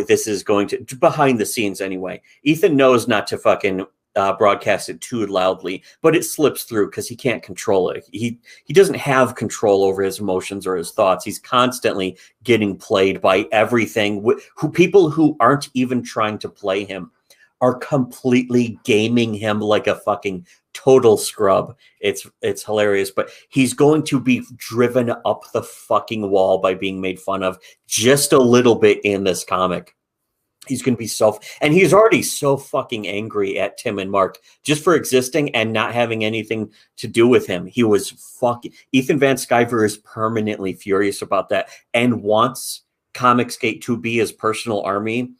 this is going to behind the scenes anyway. Ethan knows not to fucking broadcast it too loudly, but it slips through because he can't control it. He doesn't have control over his emotions or his thoughts. He's constantly getting played by everything. People who aren't even trying to play him are completely gaming him like a fucking total scrub. It's hilarious, but he's going to be driven up the fucking wall by being made fun of just a little bit in this comic. He's going to be and he's already so fucking angry at Tim and Mark just for existing and not having anything to do with him. Ethan Van Sciver is permanently furious about that and wants Comicsgate to be his personal army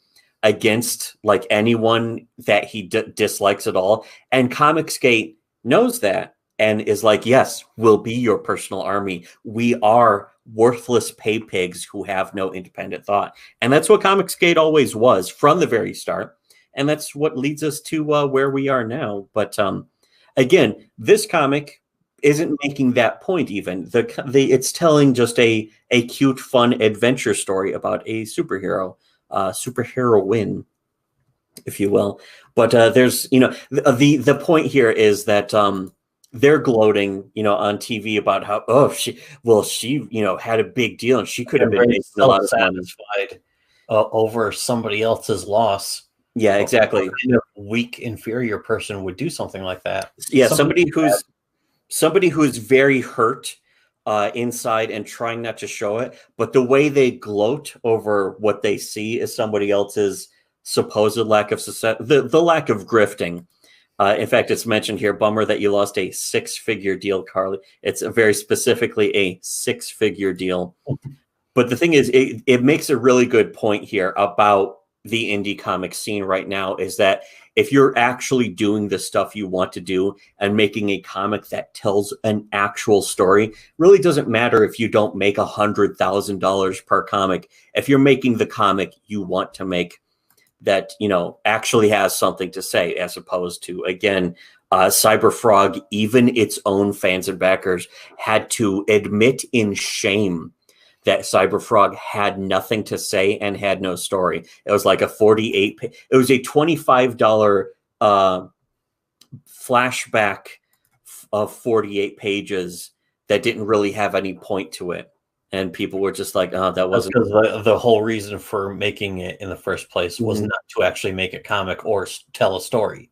against like anyone that he dislikes at all. And Comicsgate knows that and is like, yes, we'll be your personal army. We are worthless pay pigs who have no independent thought. And that's what Comicsgate always was from the very start. And that's what leads us to where we are now. But again, this comic isn't making that point even. It's telling just a cute, fun adventure story about a superheroine, if you will. But there's, the point here is that they're gloating, on TV about how, she had a big deal and she could have been making a lot of satisfied over somebody else's loss. Yeah, exactly. A kind of weak, inferior person would do something like that. Yeah, somebody who's very hurt inside and trying not to show it, but the way they gloat over what they see is somebody else's supposed lack of success, the lack of grifting. In fact, it's mentioned here, bummer that you lost a 6-figure deal, Carly. It's very specifically a 6-figure deal. But the thing is, it makes a really good point here about the indie comic scene right now, is that if you're actually doing the stuff you want to do and making a comic that tells an actual story, really doesn't matter if you don't make $100,000 per comic. If you're making the comic you want to make, that actually has something to say, as opposed to, again, Cyberfrog, even its own fans and backers had to admit in shame that Cyberfrog had nothing to say and had no story. It was like a 48. It was a $25 flashback of 48 pages that didn't really have any point to it. And people were just like, oh, that wasn't... Because the whole reason for making it in the first place was not to actually make a comic or tell a story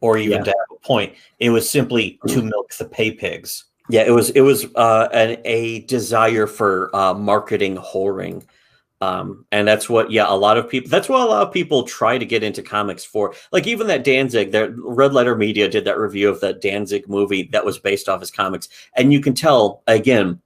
or even to have a point. It was simply to milk the pay pigs. Yeah, it was a desire for marketing whoring. And that's what, a lot of people try to get into comics for. Like even that Danzig, that Red Letter Media did that review of the Danzig movie that was based off his comics. And you can tell, again,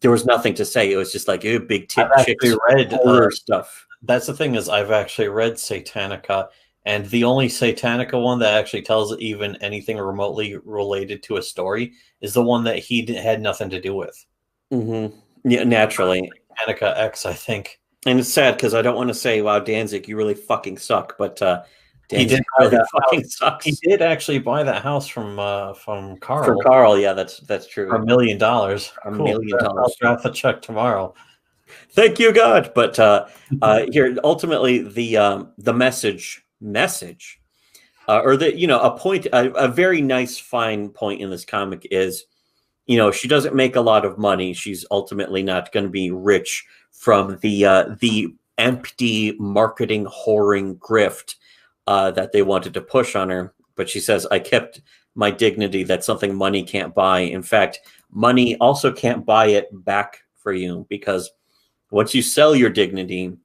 there was nothing to say. It was just like big tit chicks horror stuff. That's the thing, is I've actually read Satanica, and the only Satanica one that actually tells even anything remotely related to a story is the one that he had nothing to do with. Yeah, naturally. Satanica X, I think. And it's sad because I don't want to say, wow, Danzig, you really fucking suck. But he did really fucking sucks. He did actually buy that house from Carl. From Carl, yeah, that's true. For $1 million. $1 million. I'll draft the check tomorrow. Thank you, God. But here, ultimately, the message, or a point, a very nice, fine point in this comic is, she doesn't make a lot of money. She's ultimately not going to be rich from the empty marketing whoring grift that they wanted to push on her. But she says, I kept my dignity. That's something money can't buy. In fact, money also can't buy it back for you, because once you sell your dignity,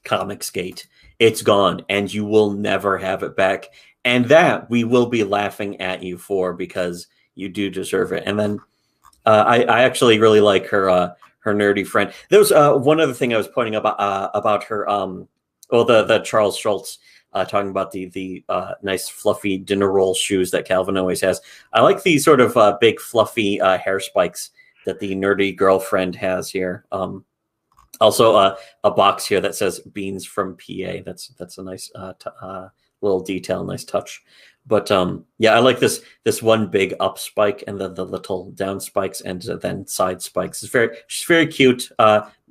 Comicsgate, it's gone and you will never have it back. And that we will be laughing at you for, because you do deserve it. And then I actually really like her nerdy friend. There was one other thing I was pointing about her. The Charles Schultz talking about the nice fluffy dinner roll shoes that Calvin always has. I like these sort of big fluffy hair spikes that the nerdy girlfriend has here. Also, a box here that says beans from PA. That's a nice little detail, nice touch. But I like this one big up spike and then the little down spikes and then side spikes. She's very cute.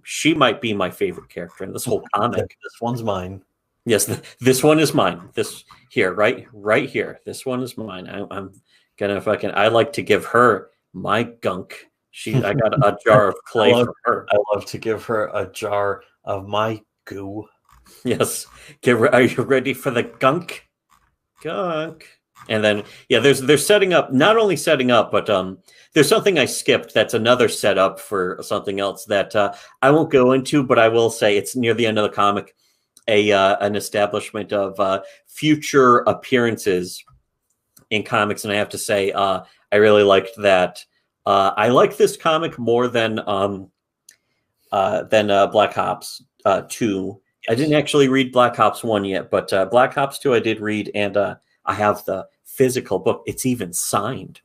She might be my favorite character in this whole comic. This one's mine. Yes, this one is mine. This here, right here. This one is mine. I'm gonna I like to give her my gunk. I got a jar of clay for her. I love to give her a jar of my goo. Yes. Are you ready for the gunk? Gunk. And then, they're setting up, not only setting up, but there's something I skipped that's another setup for something else that I won't go into, but I will say it's near the end of the comic, an establishment of future appearances in comics. And I have to say, I really liked that. I like this comic more than Black Ops 2. I didn't actually read Black Ops 1 yet, but Black Ops 2 I did read, and I have the physical book. It's even signed.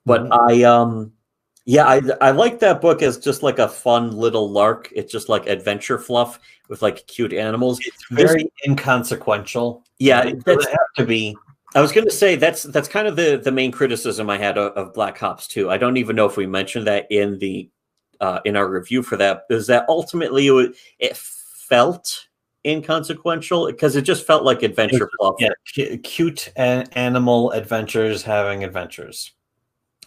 But I like that book as just like a fun little lark. It's just like adventure fluff with like cute animals. It's very inconsequential. Yeah, it doesn't have to be. I was going to say that's kind of the main criticism I had of Black Ops 2. I don't even know if we mentioned that in our review for that, is that ultimately it felt inconsequential because it just felt like adventure fluff. Yeah, cute animal adventures having adventures,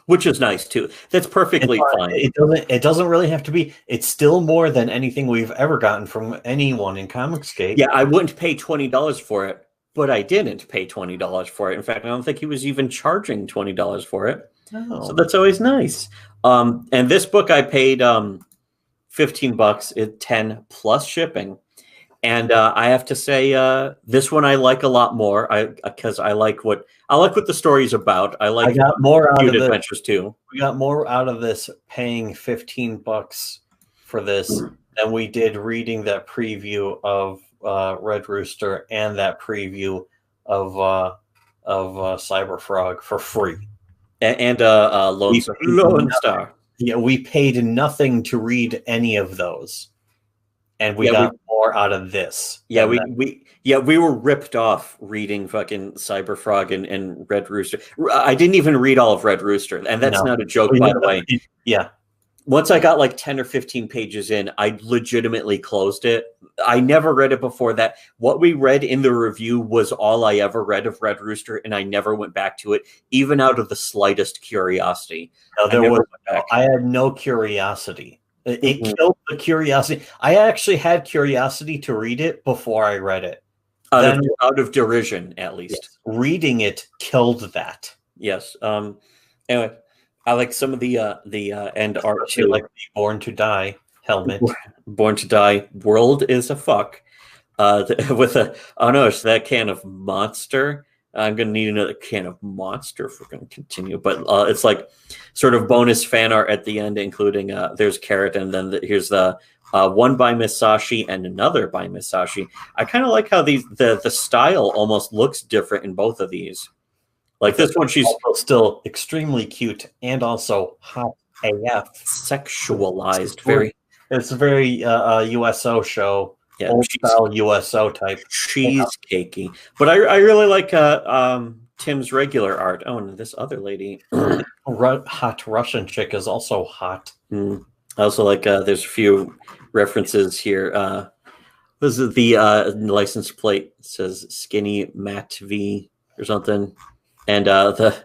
which is nice too. That's perfectly fine. It doesn't really have to be. It's still more than anything we've ever gotten from anyone in Comicsgate. Yeah, I wouldn't pay $20 for it, but I didn't pay $20 for it. In fact, I don't think he was even charging $20 for it. Oh. So that's always nice. And this book I paid $15, at 10 plus shipping. And I have to say, this one I like a lot more because I like what the story's about. I got more out of adventures too. We got more out of this paying $15 for this than we did reading that preview of Red Rooster and that preview of Cyberfrog for free. And Lone Star. Yeah, we paid nothing to read any of those. And we got more out of this. Yeah, we were ripped off reading fucking Cyberfrog and Red Rooster. I didn't even read all of Red Rooster, and that's not a joke, by the way. Yeah. once I got like 10 or 15 pages in, I legitimately closed it. I never read it before that. What we read in the review was all I ever read of Red Rooster, and I never went back to it, even out of the slightest curiosity. No, I had no curiosity. It killed the curiosity. I actually had curiosity to read it before I read it. Out of derision, at least. Yes, reading it killed that. Yes. Anyway, I like some of the end art too. Like Born to Die helmet. Born to Die. World is a fuck. With a it's that can of Monster. I'm gonna need another can of Monster if we're gonna continue. But it's like sort of bonus fan art at the end, including there's Carrot, and then here's the one by Misashi and another by Misashi. I kind of like how the style almost looks different in both of these. Like this one, she's also still extremely cute and also hot AF. Sexualized. It's a very USO show. Yeah, old style USO type. Cheesecakey. But I really like Tim's regular art. Oh, and this other lady. Hot Russian chick is also hot. I also like there's a few references here. This is the license plate. It says Skinny Matt V or something. And the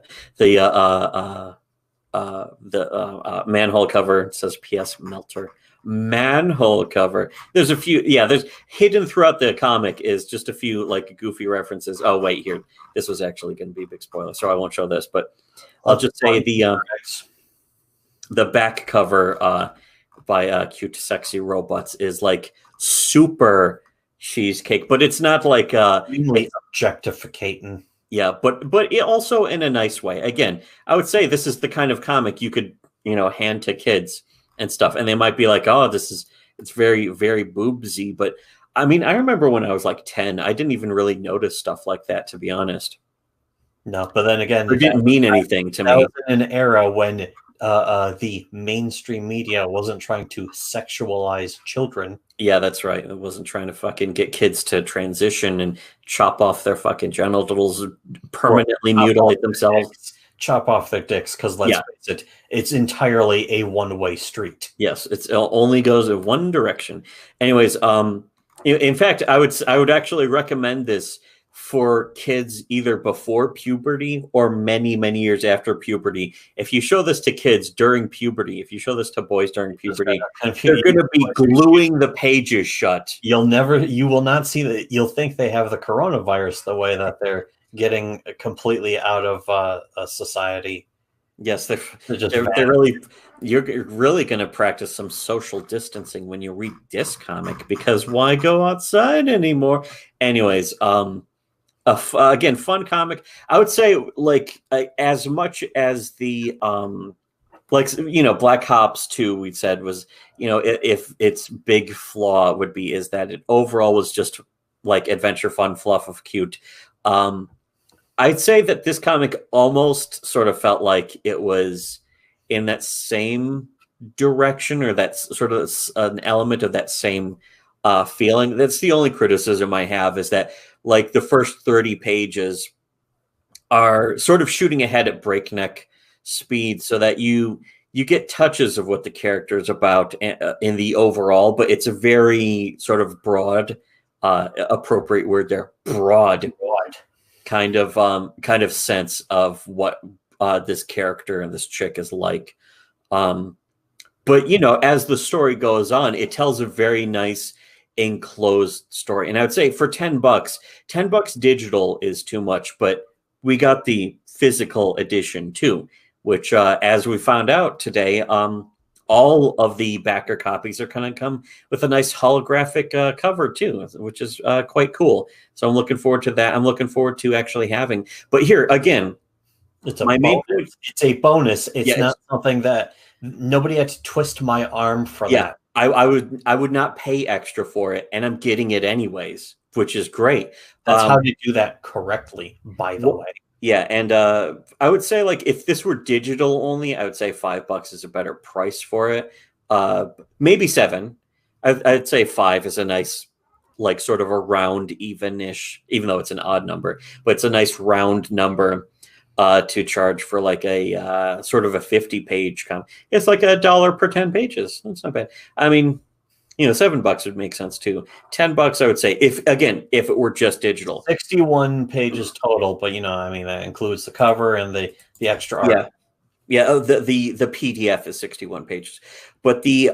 manhole cover says P.S. Melter. Manhole cover. There's a few. Yeah, there's hidden throughout the comic is just a few like goofy references. Oh wait, here. This was actually going to be a big spoiler, so I won't show this. But I'll just say the back cover by Cute Sexy Robots is like super cheesecake, but it's not like objectificating. Yeah, but it also in a nice way. Again, I would say this is the kind of comic you could, hand to kids and stuff. And they might be like, oh, it's very, very boobsy. But I mean, I remember when I was like 10, I didn't even really notice stuff like that, to be honest. No, but then again, it didn't mean anything to me. That was in an era when the mainstream media wasn't trying to sexualize children. Yeah, that's right. It wasn't trying to fucking get kids to transition and chop off their fucking genitals, permanently mutilate themselves. Chop off their dicks, because let's face it, it's entirely a one-way street. Yes, it only goes in one direction. Anyways, in fact, I would actually recommend this for kids either before puberty or many, many years after puberty. If you show this to kids during puberty, if you show this to boys during puberty, they're going to be gluing the pages shut. You will not see that. You'll think they have the coronavirus the way that they're getting completely out of society. Yes, they're really. You're really going to practice some social distancing when you read this comic, because why go outside anymore? Anyways, again, fun comic. I would say, like, as much as the Black Ops 2, we said was, if its big flaw would be is that it overall was just like adventure fun fluff of cute. I'd say that this comic almost sort of felt like it was in that same direction, or that's sort of an element of that same feeling. That's the only criticism I have, is that like the first 30 pages are sort of shooting ahead at breakneck speed, so that you get touches of what the character is about in the overall, but it's a very sort of broad, appropriate word there, broad kind of sense of what this character and this chick is like. But as the story goes on, it tells a very nice enclosed story. And I would say for $10 digital is too much, but we got the physical edition too, which as we found out today, all of the backer copies are going to come with a nice holographic cover too, which is quite cool. So I'm looking forward to that. I'm looking forward to actually having, but here again, it's a bonus. It's not something that nobody had to twist my arm for that. I would not pay extra for it, and I'm getting it anyways, which is great. That's how you do that correctly, by the way. Yeah, and I would say, like, if this were digital only, I would say $5 is a better price for it. Maybe $7. I'd say 5 is a nice, like, sort of a round, even-ish, even though it's an odd number, but it's a nice round number. to charge for like a sort of a 50-page comic. It's like $1 per 10 pages. That's not bad. I mean, $7 would make sense too. $10, I would say, if it were just digital. 61 pages total, but I mean, that includes the cover and the extra art. Yeah. Oh, the PDF is 61 pages, but the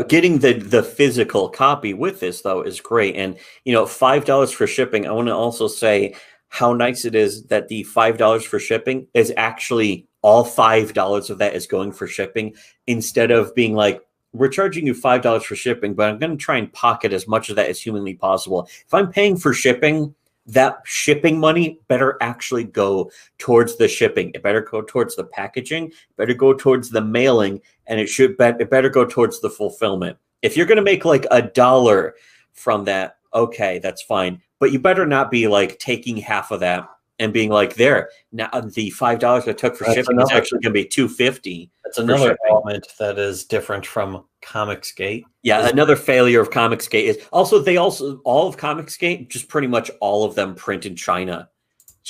getting the physical copy with this though is great. And $5 for shipping. I want to also say how nice it is that the $5 for shipping is actually all $5 of that is going for shipping, instead of being like, we're charging you $5 for shipping, but I'm going to try and pocket as much of that as humanly possible. If I'm paying for shipping, that shipping money better actually go towards the shipping. It better go towards the packaging. It better go towards the mailing, and it better go towards the fulfillment. If you're going to make like $1 from that, okay, that's fine. But you better not be like taking half of that and being like, there, now the $5 I took for shipping is actually going to be $2.50. That's another element that is different from Comicsgate. Yeah, another failure of Comicsgate is all of Comicsgate, just pretty much all of them print in China.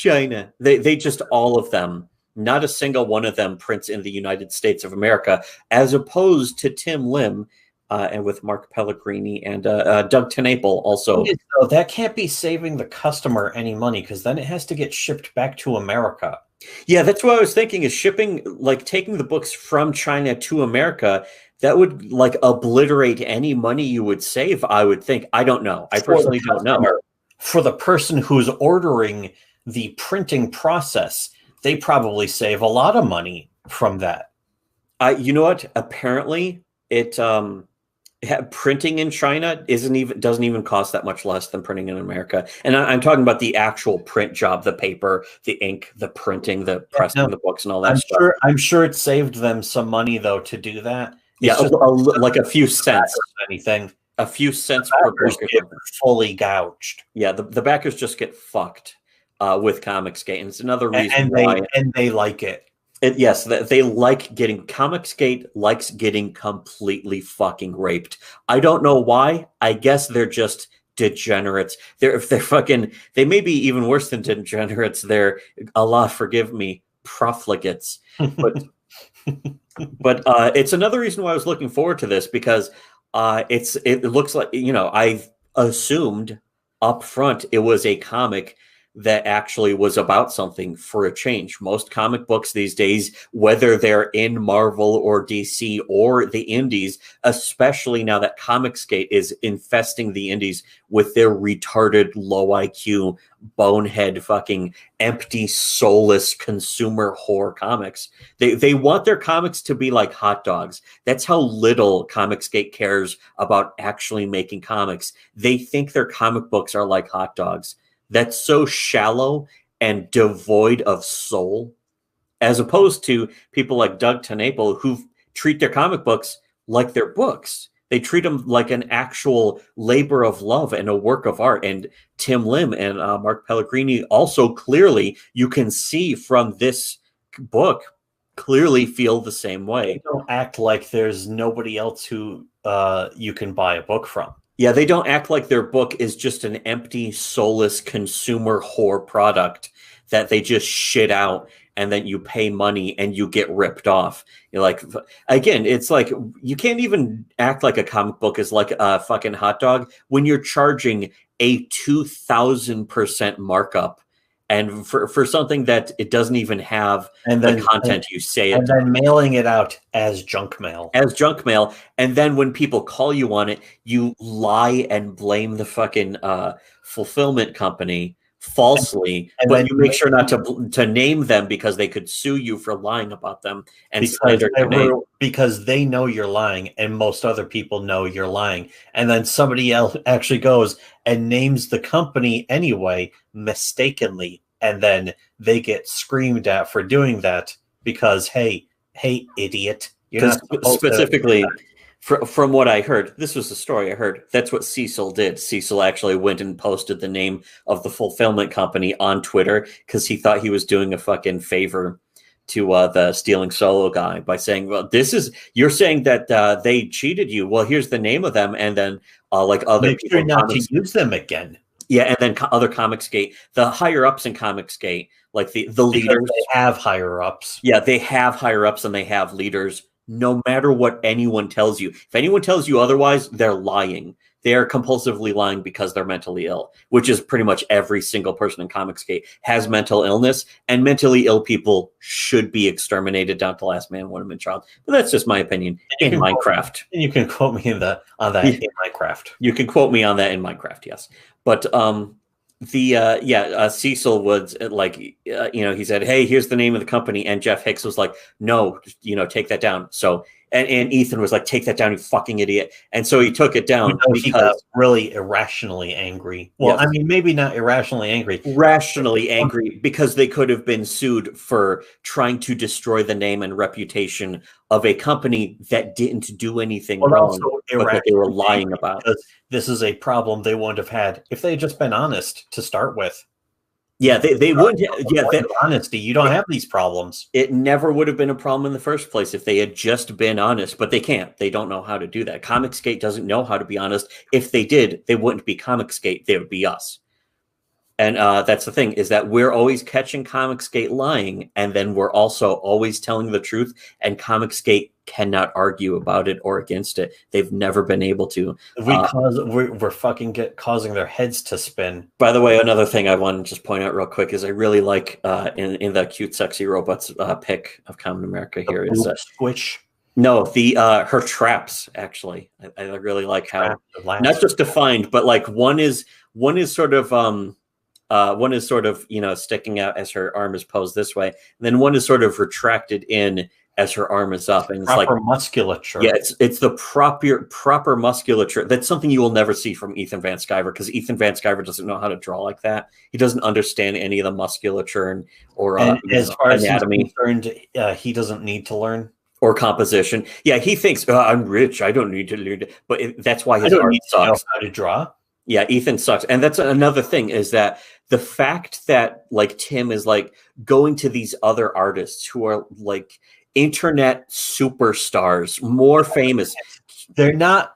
They just all of them. Not a single one of them prints in the United States of America, as opposed to Tim Lim. And with Mark Pellegrini and Doug TenNapel also. So that can't be saving the customer any money, because then it has to get shipped back to America. Yeah, that's what I was thinking, is shipping, like taking the books from China to America, that would like obliterate any money you would save, I would think. I don't know. I personally don't know. For the person who's ordering the printing process, they probably save a lot of money from that. You know what? Apparently it... printing in China doesn't even cost that much less than printing in America. And I'm talking about the actual print job, the paper, the ink, the printing, the pressing the books and all that stuff. I'm sure it saved them some money though to do that. It's like a few cents. Anything. A few cents per book. Get fully gouged. Yeah, the backers just get fucked with Comicsgate. And it's another reason why. And they like it. Yes, they like getting... Comicsgate likes getting completely fucking raped. I don't know why. I guess they're just degenerates. They may be even worse than degenerates. They're, Allah forgive me, profligates. But but it's another reason why I was looking forward to this, because it looks like, I assumed up front it was a comic that actually was about something for a change. Most comic books these days, whether they're in Marvel or DC or the indies, especially now that Comicsgate is infesting the indies with their retarded, low IQ, bonehead, fucking empty, soulless consumer whore comics. They want their comics to be like hot dogs. That's how little Comicsgate cares about actually making comics. They think their comic books are like hot dogs. That's so shallow and devoid of soul, as opposed to people like Doug TenNapel, who treat their comic books like they're books. They treat them like an actual labor of love and a work of art. And Tim Lim and Mark Pellegrini also, clearly, you can see from this book, clearly feel the same way. They don't act like there's nobody else who you can buy a book from. Yeah, they don't act like their book is just an empty, soulless consumer whore product that they just shit out, and then you pay money and you get ripped off. You're like, again, it's like, you can't even act like a comic book is like a fucking hot dog when you're charging a 2,000% markup, and for something that it doesn't even have the content you say it. And then mailing it out as junk mail. As junk mail. And then when people call you on it, you lie and blame the fucking fulfillment company falsely, but you make sure not to name them, because they could sue you for lying about them and slander your name. Because they know you're lying, and most other people know you're lying. And then somebody else actually goes and names the company anyway, mistakenly, and then they get screamed at for doing that because, hey, idiot. You're not specifically... From what I heard, this was the story I heard. That's what Cecil did. Cecil actually went and posted the name of the fulfillment company on Twitter because he thought he was doing a fucking favor to the Stealing Solo guy by saying, well, you're saying that they cheated you. Well, here's the name of them. And then like other people not to use them again. Yeah, and then other Comicsgate, the higher ups in Comicsgate, like the leaders, they have higher ups. Yeah, they have higher ups and they have leaders. No matter what anyone tells you, if anyone tells you otherwise, they're lying. They are compulsively lying because they're mentally ill, which is pretty much every single person in Comicsgate has mental illness, and mentally ill people should be exterminated down to last man, woman, and child. But that's just my opinion in Minecraft. And you can quote me on that in Minecraft. You can quote me on that in Minecraft, yes. But Cecil was like, he said, "Hey, here's the name of the company," and Jeff Hicks was like, "No, take that down." So, and Ethan was like, "Take that down, you fucking idiot!" And so he took it down because he got really irrationally angry. Well, yes. I mean, maybe not irrationally angry. Rationally angry because they could have been sued for trying to destroy the name and reputation of a company that didn't do anything wrong, but that they were lying about. This is a problem they wouldn't have had if they had just been honest to start with. Yeah, they wouldn't. Yeah, honesty. You don't have these problems. It never would have been a problem in the first place if they had just been honest, but they can't. They don't know how to do that. Comicsgate doesn't know how to be honest. If they did, they wouldn't be Comicsgate. They would be us. And that's the thing, is that we're always catching Comicsgate lying, and then we're also always telling the truth, and Comicsgate cannot argue about it or against it. They've never been able to. We're fucking causing their heads to spin. By the way, another thing I want to just point out real quick is I really like in the Cute Sexy Robots pick of Kamen America here is Squish. No, her traps, actually. I really like how not just defined, but like one is sort of sticking out as her arm is posed this way, and then one is sort of retracted in as her arm is up, and it's proper musculature. Yeah, it's the proper musculature. That's something you will never see from Ethan Van Sciver, because Ethan Van Sciver doesn't know how to draw like that. He doesn't understand any of the musculature or as far anatomy. As he's concerned, he doesn't need to learn. Or composition. Yeah, he thinks, I'm rich, I don't need to learn. But that's why his art sucks. Know how to draw. Yeah, Ethan sucks. And that's another thing, is that the fact that like Tim is like going to these other artists who are like internet superstars, more famous. They're not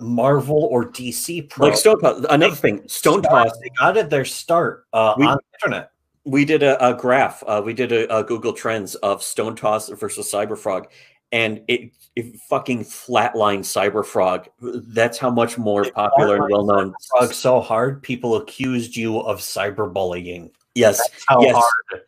Marvel or DC pro. Like Stone Toss. Another thing, Stone Toss. They got their start on the internet. We did a graph. We did a Google Trends of Stone Toss versus Cyberfrog, and it fucking flatlined Cyberfrog. That's how much more popular and well known. Cyberfrog so hard, people accused you of cyberbullying. Yes, that's how hard.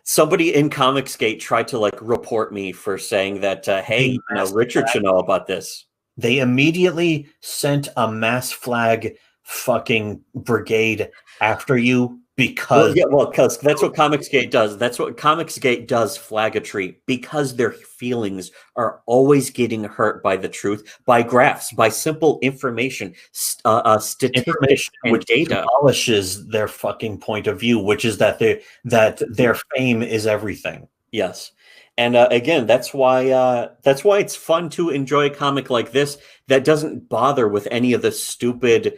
Somebody in Comicsgate tried to like report me for saying that, hey, Richard should know about this. They immediately sent a mass flag fucking brigade after you. Because that's what Comicsgate does. That's what Comicsgate does, flaggatry, because their feelings are always getting hurt by the truth, by graphs, by simple information, statistics, which data. Demolishes their fucking point of view, which is that their fame is everything. Yes. And again, that's why it's fun to enjoy a comic like this that doesn't bother with any of the stupid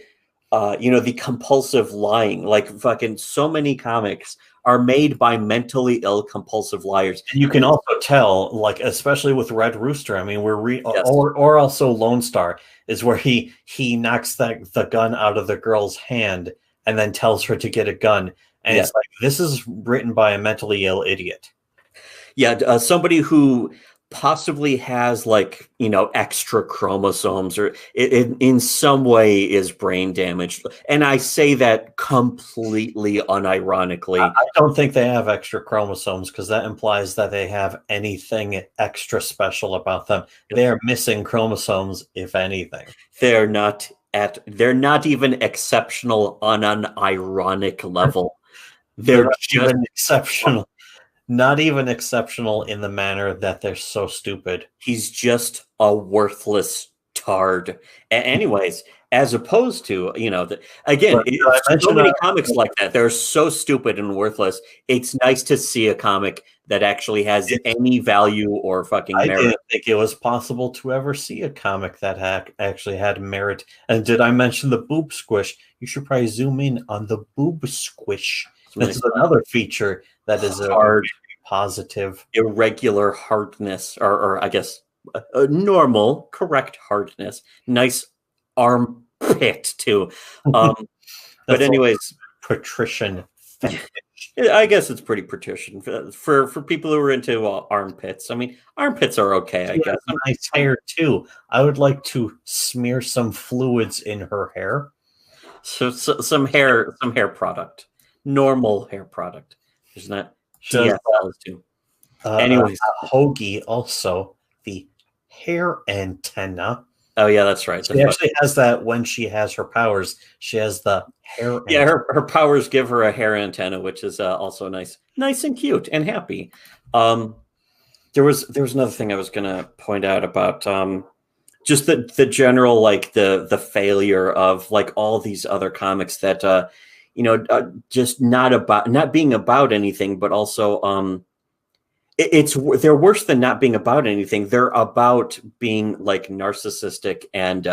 the compulsive lying. Like fucking so many comics are made by mentally ill compulsive liars. And you can also tell, like, especially with Red Rooster, I mean, or also Lone Star is where he knocks the gun out of the girl's hand and then tells her to get a gun. And it's like, this is written by a mentally ill idiot. Yeah, somebody who possibly has like extra chromosomes or in some way is brain damaged, and I say that completely unironically. I don't think they have extra chromosomes, because that implies that they have anything extra special about them. They're missing chromosomes, if anything. They're not even exceptional on an ironic level. They're just exceptional. Not even exceptional in the manner that they're so stupid. He's just a worthless tard. Anyways, as opposed to, again, so many comics like that. They're so stupid and worthless. It's nice to see a comic that actually has any value or fucking merit. I didn't think it was possible to ever see a comic that actually had merit. And did I mention the boob squish? You should probably zoom in on the boob squish. This is another feature that is hard, positive, irregular hardness, or I guess a normal, correct hardness. Nice arm pit too. But anyways, patrician fetish. I guess it's pretty patrician for people who are into armpits. I mean, armpits are okay, I guess. Nice hair too. I would like to smear some fluids in her hair. So some hair product, normal hair product. There's not. She too. Anyways, Hoagie also the hair antenna. Oh yeah, that's right. She actually has that when she has her powers. She has the hair. Yeah, antenna. Her powers give her a hair antenna, which is also nice and cute and happy. There was another thing I was gonna point out about just the general like the failure of like all these other comics that just not being about anything, but also they're worse than not being about anything. They're about being like narcissistic and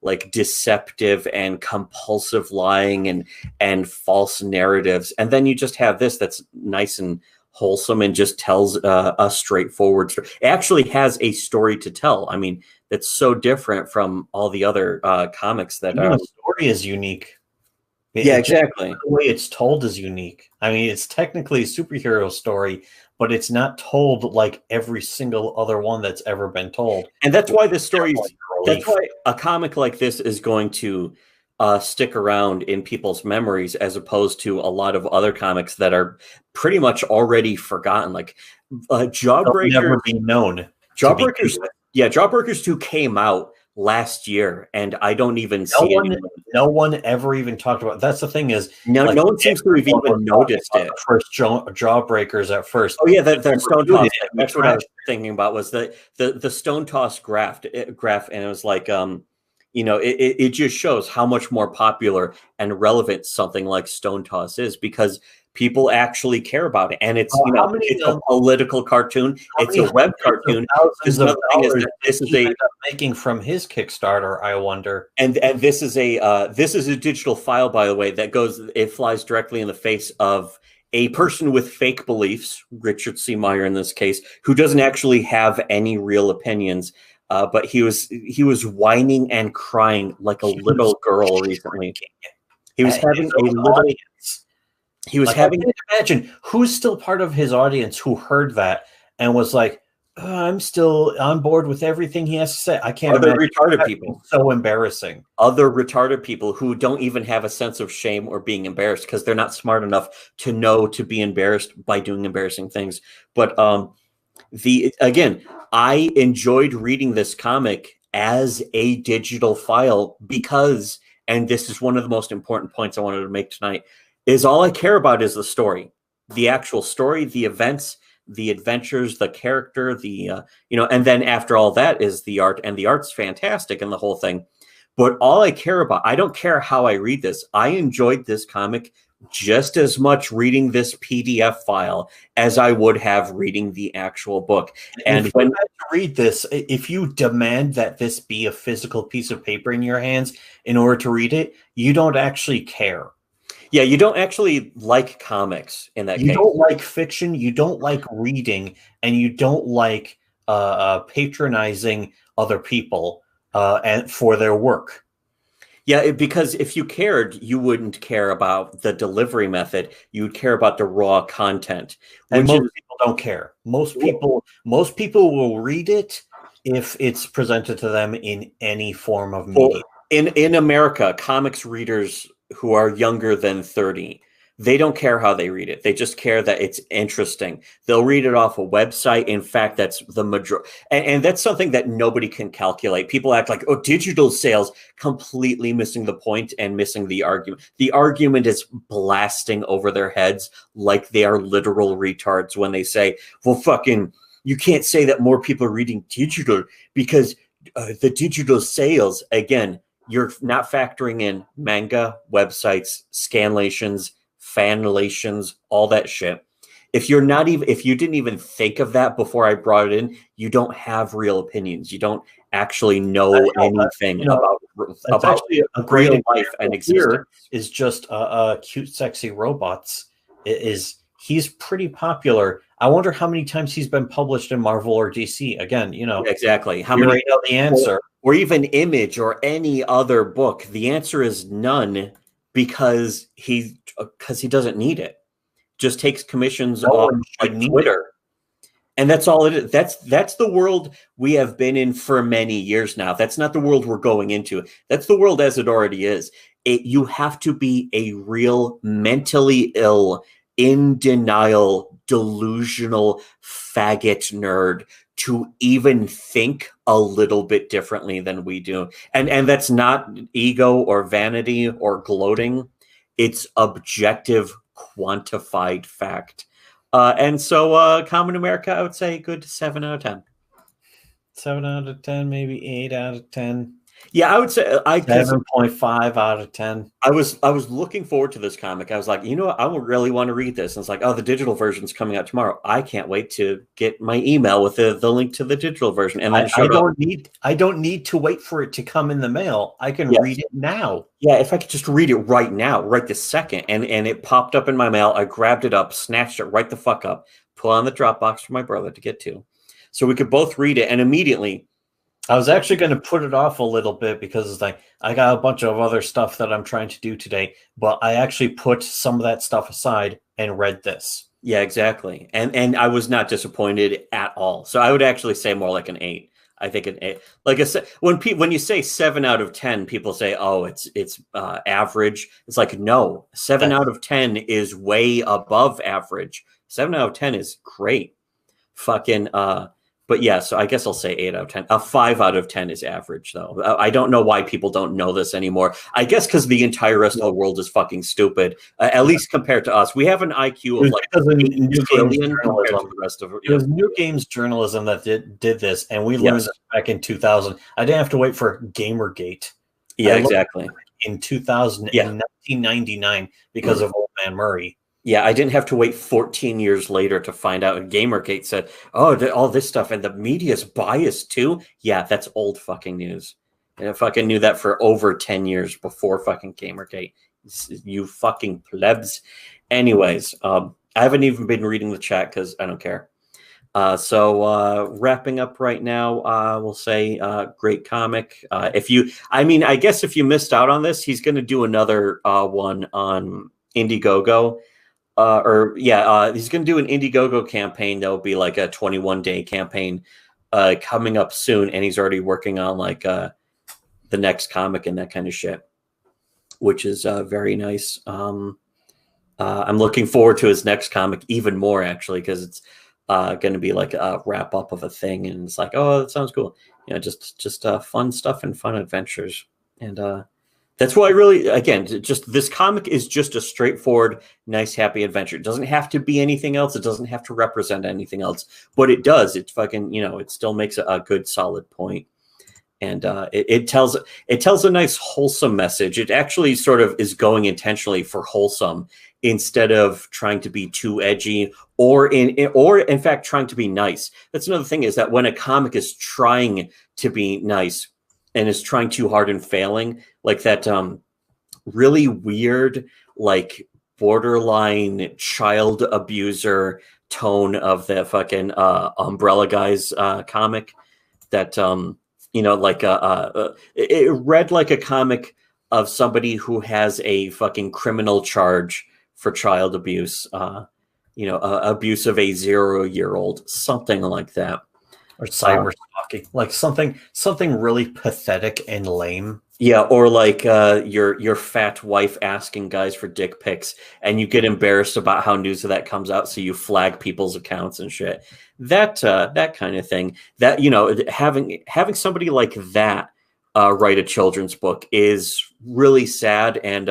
like deceptive and compulsive lying and false narratives. And then you just have this that's nice and wholesome and just tells a straightforward story. It actually has a story to tell. I mean, it's so different from all the other comics that the story is unique. Exactly. The way it's told is unique. I mean, it's technically a superhero story, but it's not told like every single other one that's ever been told. And that's why this story, that's why a comic like this is going to stick around in people's memories, as opposed to a lot of other comics that are pretty much already forgotten. Like Jawbreaker, never be known. Jawbreakers, Jawbreakers 2 came out last year, and I don't even see it. No one ever even talked about. That's the thing is, no one seems to have even noticed it. First Jawbreakers at first. Oh yeah, that Stone Toss. That's what I was thinking about, was the Stone Toss graph, and it was like it just shows how much more popular and relevant something like Stone Toss is, because people actually care about it, and it's it's a political cartoon. It's a web cartoon. This is making from his Kickstarter, I wonder. And this is a digital file, by the way, it flies directly in the face of a person with fake beliefs, Richard C. Meyer in this case, who doesn't actually have any real opinions. But he was whining and crying like a little girl recently. He was having a little. He was having. I can't imagine who's still part of his audience who heard that and was like, "I'm still on board with everything he has to say." I can't. Other retarded people. So embarrassing. Other retarded people who don't even have a sense of shame or being embarrassed because they're not smart enough to know to be embarrassed by doing embarrassing things. But again, I enjoyed reading this comic as a digital file because, and this is one of the most important points I wanted to make tonight, is all I care about is the story, the actual story, the events, the adventures, the character, and then after all that is the art, and the art's fantastic and the whole thing. But all I care about, I don't care how I read this. I enjoyed this comic just as much reading this PDF file as I would have reading the actual book. And when you read this, if you demand that this be a physical piece of paper in your hands in order to read it, you don't actually care. Yeah, you don't actually like comics in that case. You don't like fiction, you don't like reading, and you don't like patronizing other people and for their work. Yeah, because if you cared, you wouldn't care about the delivery method. You would care about the raw content. And most people don't care. Most people will read it if it's presented to them in any form of media. In America, comics readers who are younger than 30, they don't care how they read it. They just care that it's interesting. They'll read it off a website. In fact, that's the majority. And that's something that nobody can calculate. People act like, oh, digital sales, completely missing the point and missing the argument. The argument is blasting over their heads like they are literal retards when they say, well, fucking, you can't say that more people are reading digital because the digital sales, again, you're not factoring in manga, websites, scanlations, fanlations, all that shit. If you didn't even think of that before I brought it in, you don't have real opinions. You don't actually know anything about actually a great real life and existence. Is just cute, sexy robots. He's pretty popular. I wonder how many times he's been published in Marvel or DC. Again, exactly. How many know the answer? or even Image or any other book? The answer is none, because he doesn't need it. Just takes commissions off like Twitter. And that's all it is. That's the world we have been in for many years now. That's not the world we're going into. That's the world as it already is. You have to be a real mentally ill, in denial, delusional faggot nerd to even think a little bit differently than we do. And that's not ego or vanity or gloating. It's objective, quantified fact. And so Kamen America, I would say good 7 out of 10. 7 out of 10, maybe 8 out of 10. Yeah, I would say 7.5 out of 10. I was looking forward to this comic. I was like, you know what? I would really want to read this. And it's like, oh, the digital version's coming out tomorrow. I can't wait to get my email with the link to the digital version. And then I don't need to wait for it to come in the mail. I can read it now. Yeah, if I could just read it right now, right this second, and it popped up in my mail. I grabbed it up, snatched it right the fuck up, put on the Dropbox for my brother to get to, so we could both read it. And immediately, I was actually going to put it off a little bit because it's like I got a bunch of other stuff that I'm trying to do today, but I actually put some of that stuff aside and read this. Yeah, exactly. And I was not disappointed at all. So I would actually say more like an 8. I think an 8. Like I said, when you say 7 out of 10, people say, "Oh, it's average." It's like, no, 7 out of 10 is way above average. 7 out of 10 is great. Fucking but yeah, so I guess I'll say 8 out of 10. A 5 out of 10 is average, though. I don't know why people don't know this anymore. I guess because the entire rest of the world is fucking stupid, at least compared to us. We have an IQ of like 8 trillion compared to the rest of it. It was New Games Journalism that did this, and we learned this back in 2000. I didn't have to wait for Gamergate. Yeah, exactly. In 2000 and 1999 because of Old Man Murray. Yeah, I didn't have to wait 14 years later to find out. And Gamergate said, "Oh, all this stuff, and the media's biased too." Yeah, that's old fucking news. And I fucking knew that for over 10 years before fucking Gamergate. You fucking plebs. Anyways, I haven't even been reading the chat because I don't care. So wrapping up right now, we'll say great comic. I guess if you missed out on this, he's going to do another one on Indiegogo. He's going to do an Indiegogo campaign that will be like a 21-day campaign coming up soon, and he's already working on like the next comic and that kind of shit, which is very nice. I'm looking forward to his next comic even more, actually, because it's going to be like a wrap up of a thing, and it's like, oh, that sounds cool. You know, just fun stuff and fun adventures, and that's why just this comic is just a straightforward, nice, happy adventure. It doesn't have to be anything else. It doesn't have to represent anything else, but it does. It's fucking, it still makes a good, solid point. And it tells a nice, wholesome message. It actually sort of is going intentionally for wholesome instead of trying to be too edgy or in fact trying to be nice. That's another thing, is that when a comic is trying to be nice and is trying too hard and failing, like that really weird, like borderline child abuser tone of the fucking Umbrella Guys comic, that it read like a comic of somebody who has a fucking criminal charge for child abuse, abuse of a 0-year-old, something like that. Or cyber stalking, like something really pathetic and lame. Yeah, or like your fat wife asking guys for dick pics, and you get embarrassed about how news of that comes out, so you flag people's accounts and shit. That kind of thing. That, having somebody like that write a children's book is really sad. And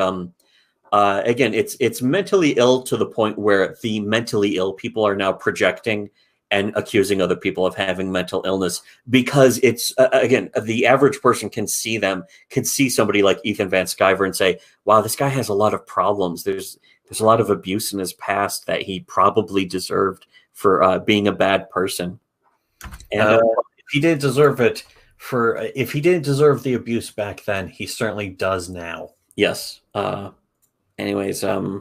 again, it's mentally ill to the point where the mentally ill people are now projecting and accusing other people of having mental illness, because it's again, the average person can see somebody like Ethan Van Sciver and say, wow, this guy has a lot of problems. There's a lot of abuse in his past that he probably deserved for being a bad person. And if he didn't deserve the abuse back then, he certainly does now. Yes. Anyways, I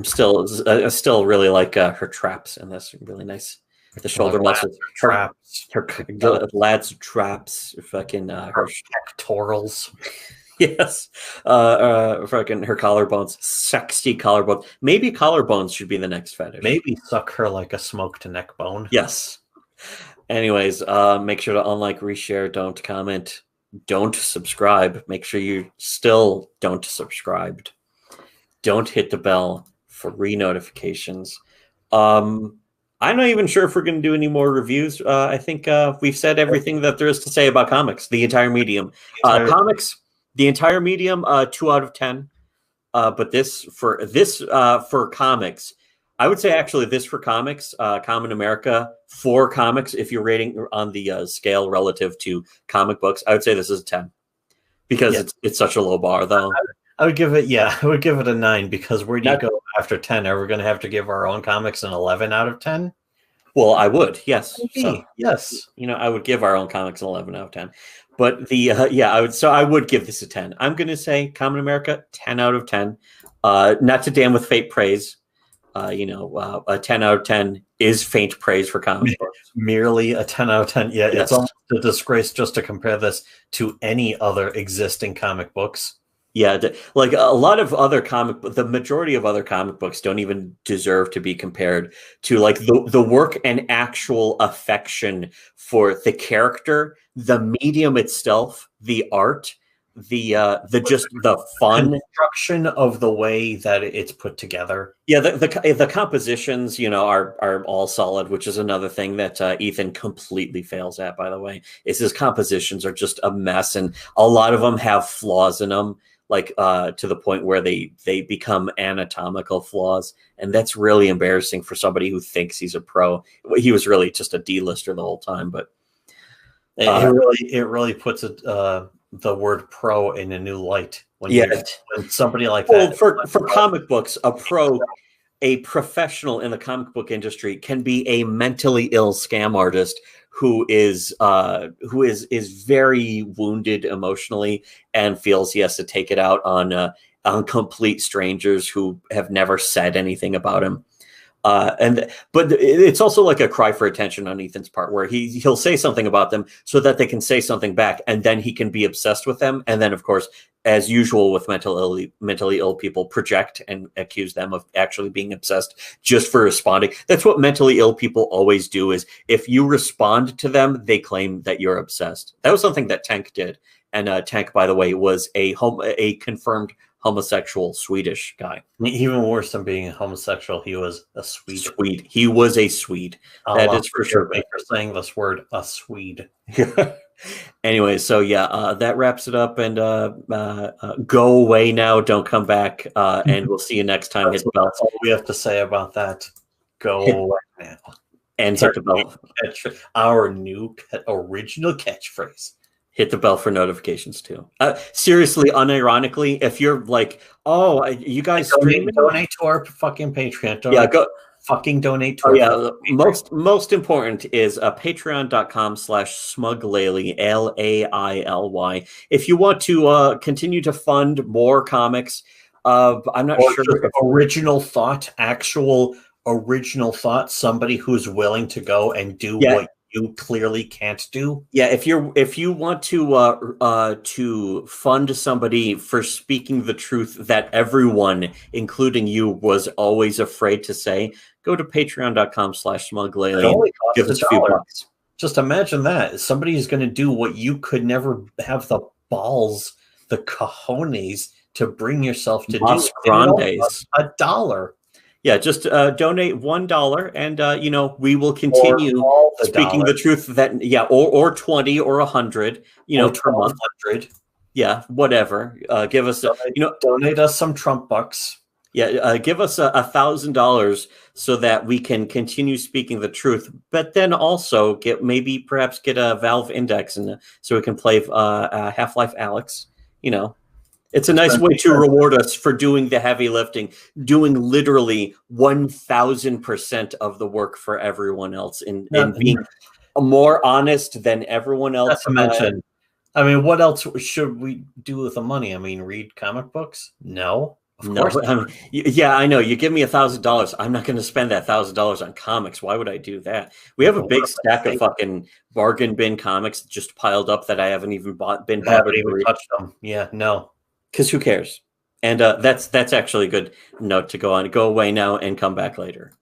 still really like her traps in this. Really nice. The shoulder muscles, traps, her lats traps, fucking her pectorals. Yes, fucking her collarbones, sexy collarbones. Maybe collarbones should be the next fetish. Maybe suck her like a smoked neck bone. Yes. Anyways, make sure to unlike, reshare, don't comment, don't subscribe. Make sure you still don't subscribed. Don't hit the bell for re-notifications. I'm not even sure if we're going to do any more reviews. I think we've said everything that there is to say about comics, the entire medium. Comics. The entire medium, 2 out of 10. But for comics, I would say actually this for comics, Kamen America, for comics, if you're rating on the scale relative to comic books, I would say this is a 10 because it's such a low bar, though. I would give it, I would give it a 9 because where do you go after 10? Are we going to have to give our own comics an 11 out of 10? Well, I would, yes. So, yes. I would give our own comics an 11 out of 10. But I would give this a 10. I'm going to say Kamen America, 10 out of 10. Not to damn with faint praise. A 10 out of 10 is faint praise for comic books. Merely a 10 out of 10. Yeah, yes. It's almost a disgrace just to compare this to any other existing comic books. Yeah, like a lot of other the majority of other comic books don't even deserve to be compared to like the work and actual affection for the character, the medium itself, the art, the fun construction of the way that it's put together. Yeah, the compositions, are all solid, which is another thing that Ethan completely fails at. By the way, is his compositions are just a mess, and a lot of them have flaws in them. Like to the point where they become anatomical flaws. And that's really embarrassing for somebody who thinks he's a pro. He was really just a D-lister the whole time, but it really puts the word pro in a new light when somebody like that. For comic books, a professional in the comic book industry can be a mentally ill scam artist who is very wounded emotionally and feels he has to take it out on complete strangers who have never said anything about him. But it's also like a cry for attention on Ethan's part, where he'll say something about them so that they can say something back, and then he can be obsessed with them, and then of course, as usual with mentally ill people, project and accuse them of actually being obsessed just for responding. That's what mentally ill people always do, is if you respond to them, they claim that you're obsessed. That was something that Tank did. And Tank, by the way, was a confirmed homosexual Swedish guy. Even worse than being a homosexual, he was a Swede. He was a Swede. That is for sure. For saying this word, a Swede. Anyway, so that wraps it up. And go away now. Don't come back. And we'll see you next time. That's all we have to say about that. Go away now. And hit the bell. Our new original catchphrase. Hit the bell for notifications too. Seriously, unironically, if you're like, oh, you guys donate to our fucking Patreon. Go fucking donate to our most important is patreon.com/smuglaily, LAILY. If you want to continue to fund more comics, I'm not sure. Actual original thought, somebody who's willing to go and do what you clearly can't do. Yeah, if you want to fund somebody for speaking the truth that everyone, including you, was always afraid to say, go to patreon.com/smuglaily. Give us a few bucks. Just imagine that. Somebody is going to do what you could never have the balls, the cojones to bring yourself to Los do. Grandes. $1. Yeah, just donate $1, and we will continue speaking the truth. That or 20 or 100, per month. Yeah, whatever. Give us donate us some Trump bucks. Yeah, give us $1,000 so that we can continue speaking the truth, but then also perhaps get a Valve Index, and so we can play Half-Life Alyx. It's a nice way to reward us for doing the heavy lifting, doing literally 1,000% of the work for everyone else, and being more honest than everyone else. Not to mention, what else should we do with the money? Read comic books? No. No, yeah, I know. You give me $1,000, I'm not going to spend that $1,000 on comics. Why would I do that? We have a big stack of fucking bargain bin comics just piled up that I haven't even been bothered to read. Touched them. Yeah, no. Because who cares? And that's actually a good note to go on. Go away now and come back later.